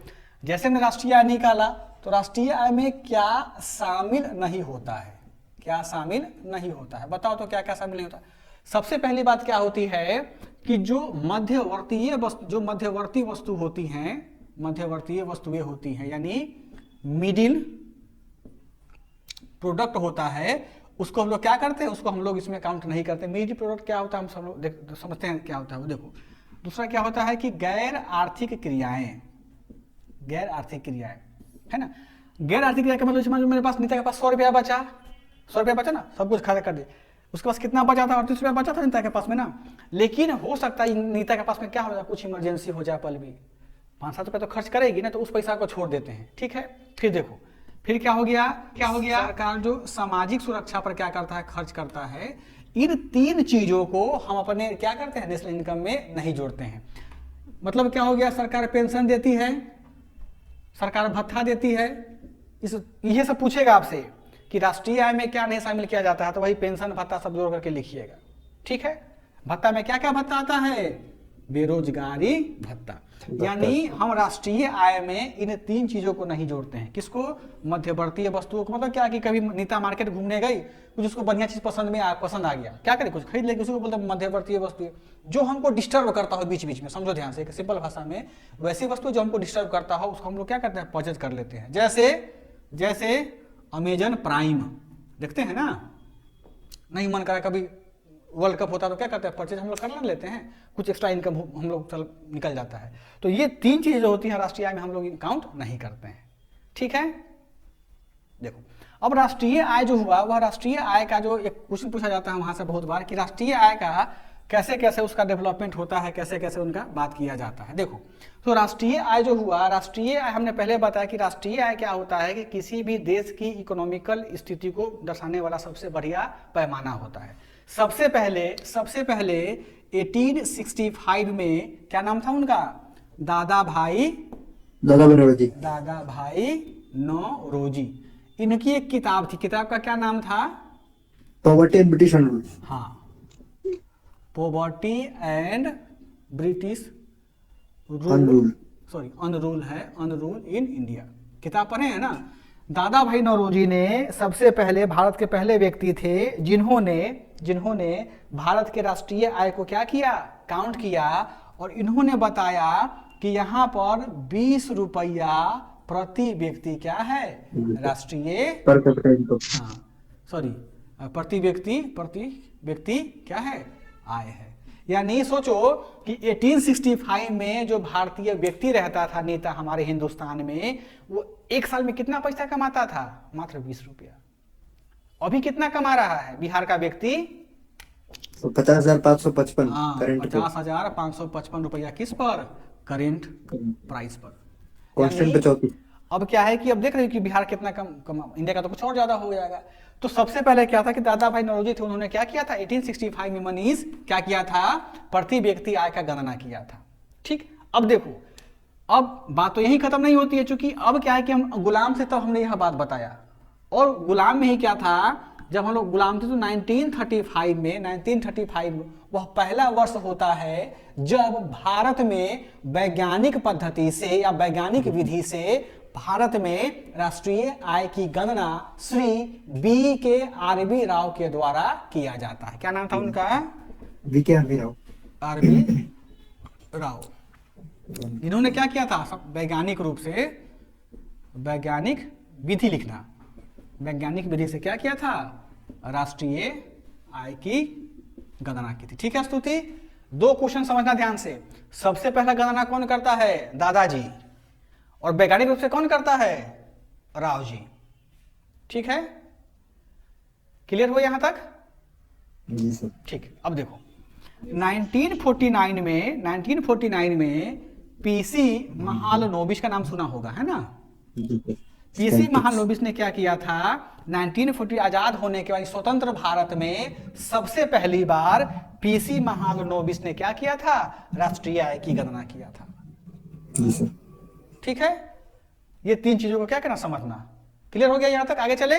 जैसे हमने राष्ट्रीय आय निकाला, तो राष्ट्रीय आय में क्या शामिल नहीं होता है, क्या शामिल नहीं होता है, बताओ तो क्या क्या शामिल नहीं होता है। सबसे पहली बात क्या होती है कि जो मध्यवर्ती वस्तुएं होती हैं, यानी मिडिल प्रोडक्ट होता है, उसको हम लोग क्या करते हैं, उसको हम लोग इसमें काउंट नहीं करते। मिडिल प्रोडक्ट क्या होता है, हम सब लोग समझते हैं क्या होता है वो। देखो दूसरा क्या होता है कि गैर आर्थिक क्रियाएं, है ना। गैर आर्थिक क्रिया का मतलब समझ, मेरे पास नीता के पास 100 रुपया बचा, 100 रुपया बचा ना, सब कुछ खर्च कर दे, उसके पास कितना बचा था, 38 रुपया बचा था नीता के पास में ना। लेकिन हो सकता है नीता के पास में क्या हो जाए, कुछ इमरजेंसी हो जाए, पल भी 5-7 रुपया तो खर्च करेगी ना, तो उस पैसा को छोड़ देते हैं, ठीक है। फिर देखो फिर क्या हो गया, सरकार जो सामाजिक सुरक्षा पर क्या करता है, खर्च करता है। इन 3 चीजों को हम अपने क्या करते हैं, नेशनल इनकम में नहीं जोड़ते हैं। मतलब क्या हो गया, सरकार पेंशन देती है, सरकार भत्ता देती है, ये सब पूछेगा आपसे कि राष्ट्रीय आय में क्या नहीं शामिल किया जाता है, तो वही पेंशन भत्ता सब जोड़ करके लिखिएगा, ठीक है। भत्ता में क्या क्या भत्ता आता है, बेरोजगारी भत्ता। यानी हम राष्ट्रीय आय में इन 3 चीजों को नहीं जोड़ते हैं। किसको, मध्यवर्तीय वस्तुओं को। मतलब क्या कि कभी नीता मार्केट घूमने गई, कुछ उसको बढ़िया चीज पसंद आ गया, क्या करे, कुछ खरीद लेगी, उसको बोलते हैं मध्यवर्तीय वस्तु, जो हमको डिस्टर्ब करता हो बीच बीच में। समझो ध्यान से, एक सिंपल भाषा में, वैसी वस्तु जो हमको डिस्टर्ब करता हो उसको हम लोग क्या करते हैं, परचेज कर लेते हैं। जैसे अमेजन प्राइम देखते हैं ना, नहीं मन करा, कभी वर्ल्ड कप होता है तो क्या करते हैं, परचेज हम लोग कर लेते हैं, कुछ एक्स्ट्रा इनकम हम लोग निकल जाता है। तो ये 3 चीजें जो होती हैं राष्ट्रीय आय में, हम लोग काउंट नहीं करते हैं, ठीक है। देखो अब राष्ट्रीय आय जो हुआ, वह राष्ट्रीय आय का जो एक क्वेश्चन पूछा जाता है वहां से बहुत बार, कि राष्ट्रीय आय का कैसे कैसे उसका डेवलपमेंट होता है, कैसे कैसे उनका बात किया जाता है। देखो तो राष्ट्रीय आय जो हुआ, राष्ट्रीय आय हमने पहले बताया कि राष्ट्रीय आय क्या होता है, कि किसी भी देश की इकोनॉमिकल स्थिति को दर्शाने वाला सबसे बढ़िया पैमाना होता है। सबसे पहले 1865 में क्या नाम था उनका, दादा भाई नौरोजी। इनकी एक किताब थी, किताब का क्या नाम था, पॉवर्टी एंड ब्रिटिश रूल। हाँ, पॉवर्टी एंड ब्रिटिश अनरूल है, अनरूल इन इंडिया। किताब पढ़े हैं ना। दादा भाई नौरोजी ने सबसे पहले भारत के पहले व्यक्ति थे जिन्होंने भारत के राष्ट्रीय आय को क्या किया, काउंट किया, और इन्होंने बताया कि यहाँ पर 20 रुपया प्रति व्यक्ति क्या है, राष्ट्रीय पर कैपिटा इनकम। हाँ सॉरी प्रति व्यक्ति क्या है, आय है। यानी सोचो कि 1865 में जो भारतीय व्यक्ति रहता था, नेता हमारे हिंदुस्तान में, वो एक साल में कितना पैसा कमाता था, मात्र 20 रुपया। अभी कितना कमा रहा है बिहार का व्यक्ति, 50,555 हाँ करंट 50,555 रुपया किस पर, करेंट प्राइस पर। कांस्टेंट पे 34। अब क्या है कि अब देख रहे हो कि बिहार कितना कम इंडिया का तो कुछ और ज्यादा हो जाएगा। तो सबसे पहले क्या था कि दादा भाई नौरोजी थे, उन्होंने क्या किया था, 1865 में मनीष क्या किया था, प्रति व्यक्ति आय का गणना किया था। ठीक, अब देखो, अब बात तो यही खत्म नहीं होती है, क्योंकि अब क्या है कि हम गुलाम से तब हमने यह बात बताया, और गुलाम में ही क्या था, जब हम लोग गुलाम थे तो 1935 वह पहला वर्ष होता है जब भारत में वैज्ञानिक पद्धति से या वैज्ञानिक विधि से भारत में राष्ट्रीय आय की गणना श्री BKRB राव के द्वारा किया जाता है। क्या नाम था उनका, BKRB राव। RB राव। इन्होंने क्या किया था, सब वैज्ञानिक रूप से वैज्ञानिक विधि लिखना, वैज्ञानिक विधि से क्या किया था, राष्ट्रीय आय की गणना की थी। ठीक है स्तुति, 2 क्वेश्चन समझना ध्यान से। सबसे पहला गणना कौन करता है, दादाजी, और वैज्ञानिक रूप से कौन करता है, राव जी। ठीक है, क्लियर हुआ यहां तक? जी सर। ठीक, अब देखो 1949 में PC महालनोबिस का नाम सुना होगा, है ना। जी सर। PC महालनोबिस ने क्या किया था, 1940 आजाद होने के बाद स्वतंत्र भारत में सबसे पहली बार PC महालनोबिस ने क्या किया था, राष्ट्रीय आय की गणना किया था। जी सर। ठीक है, ये 3 चीजों को क्या करना, समझना। क्लियर हो गया यहां तक, आगे चले।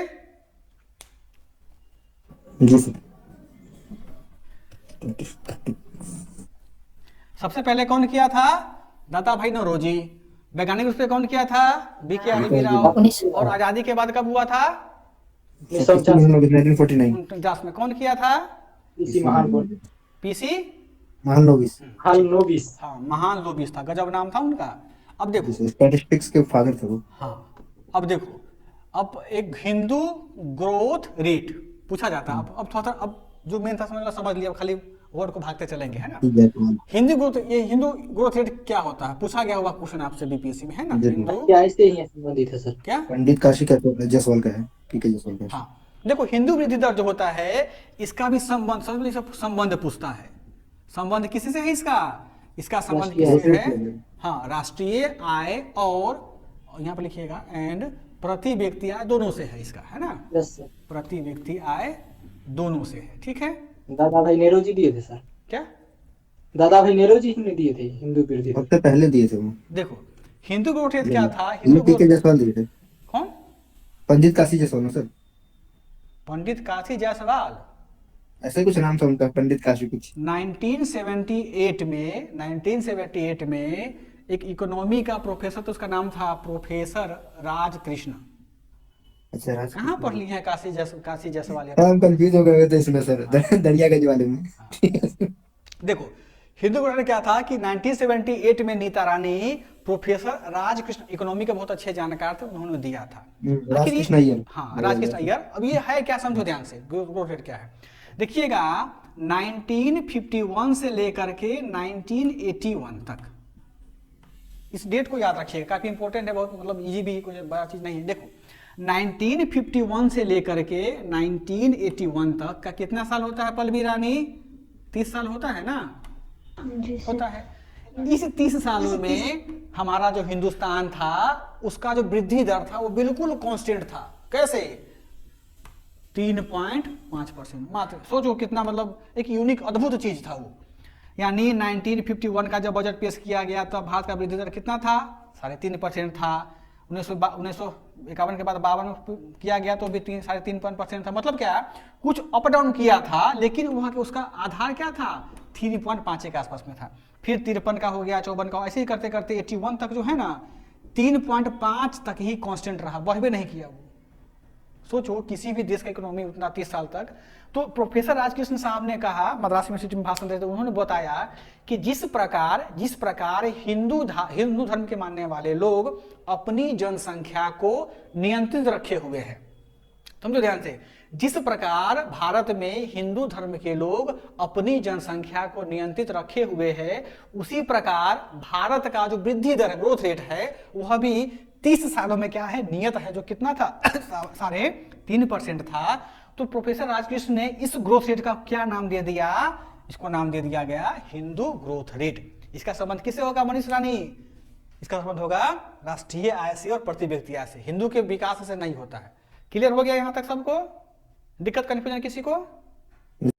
जी सर। सबसे पहले कौन किया था, दादा भाई नौरोजी। वैज्ञानिक रूप से कौन किया था, BKRB राव। और आजादी के बाद कब हुआ था, 1949 49 में कौन किया था, इसी महान बोल PC महालनोबिस। हाल नोबिस। हाँ महालनोबिस था, गजब नाम था उनका। अब देखो, स्टैटिस्टिक्स के फादर थे वो। हाँ अब देखो, अब एक हिंदू ग्रोथ रेट पूछा जाता है। अब थोड़ा सा, अब जो मेन था समझ लिया, अब खाली वर्ड को भागते चलेंगे, है ना। हिंदू ग्रोथ रेट क्या होता है, पूछा गया हुआ क्वेश्चन आपसे BPSC में, है ना। हिंदू क्या इससे ही संबंधित है सर? क्या, पंडित काशी का जायसवाल का है, PK जायसवाल का। हाँ देखो, हिंदू वृद्धि दर जो होता है इसका भी संबंध, संबंध पूछता है। संबंध किसी से है इसका संबंध किससे है, हाँ राष्ट्रीय आय और यहाँ पर लिखिएगा एंड प्रति व्यक्ति आय दोनों से है इसका, है ना। Yes sir. प्रति व्यक्ति आय दोनों से है। ठीक है, दादा भाई नेहरू दिए थे सर। क्या, दादा भाई नेहरू ने दिए थे हिंदू वृद्धि दर। सबसे पहले दिए थे वो। देखो हिंदू ग्रोथ रेट क्या था, हिंदू PK जायसवाल दिए थे। कौन, पंडित काशी जायसवाल ना सर, पंडित काशी जायसवाल। ऐसा कुछ नाम था उनका, पंडित काशी कुछ। 1978 में एक इकोनॉमी का प्रोफेसर, तो उसका नाम था प्रोफेसर राजकृष्ण। अच्छा राज, कहाँ पढ़ ली है काशी जायसवाल। हम कंफ्यूज हो गए थे इसमें सर, दरियागंज वाले में। देखो हिंदू ग्रोथ रेट क्या था कि 1978 में नीता रानी प्रोफेसर राजकृष्ण, इकोनॉमी के बहुत अच्छे जानकार थे, उन्होंने दिया था। राजकृष्ण अय्यर। हाँ राजकृष्ण अय्यर। अब ये है क्या, समझो ध्यान से, ग्रोथ रेट क्या है। देखिएगा 1951 से लेकर के 1981 तक, इस डेट को याद रखिएगा, काफी इंपॉर्टेंट है, बहुत मतलब इजी भी, कोई बड़ा चीज नहीं है। देखो 1951 से लेकर के 1981 तक का कितना साल होता है पल्लवी रानी, 30 साल होता है ना, होता है। इस 30 सालों में हमारा जो हिंदुस्तान था उसका जो वृद्धि दर था वो बिल्कुल कांस्टेंट था। कैसे, 3.5% मात्र। सोचो कितना, मतलब एक यूनिक अद्भुत चीज था वो। यानी 1951 का जब बजट पेश किया गया तब भारत का वृद्धि दर कितना था, 3.5% था। 1951 के बाद 52 किया गया तो भी 3.5% था। मतलब क्या, कुछ अप डाउन किया था, लेकिन वहां के उसका आधार क्या था, 3.5 के आसपास में था। फिर 53 का हो गया, 54 का, ऐसे ही करते करते 81 तक जो है ना 3.5 तक ही कांस्टेंट रहा, बढ़ भी नहीं किया वो। सोचो किसी भी देश का इकोनॉमी उतना 30 साल तक। तो प्रोफेसर राजकृष्ण साहब ने कहा, मद्रास यूनिवर्सिटी में भाषण देते उन्होंने बताया कि जिस प्रकार हिंदू धर्म के मानने वाले लोग अपनी जनसंख्या को नियंत्रित रखे हुए हैं, समझो ध्यान से, जिस प्रकार भारत में हिंदू धर्म के लोग अपनी जनसंख्या को नियंत्रित रखे हुए हैं, उसी प्रकार भारत का जो वृद्धि दर ग्रोथ रेट है वह भी 30 सालों में क्या है, नियत है, जो कितना था 3.5% था। तो प्रोफेसर राजकृष्ण ने इस ग्रोथ रेट का क्या नाम दे दिया, इसको नाम दे दिया गया हिंदू ग्रोथ रेट। इसका संबंध किससे होगा मनीष रानी? इसका संबंध होगा राष्ट्रीय आय से और प्रति व्यक्ति आय से, हिंदू के विकास से नहीं होता है। क्लियर हो गया यहां तक सबको? दिक्कत कन्फ्यूजन किसी को?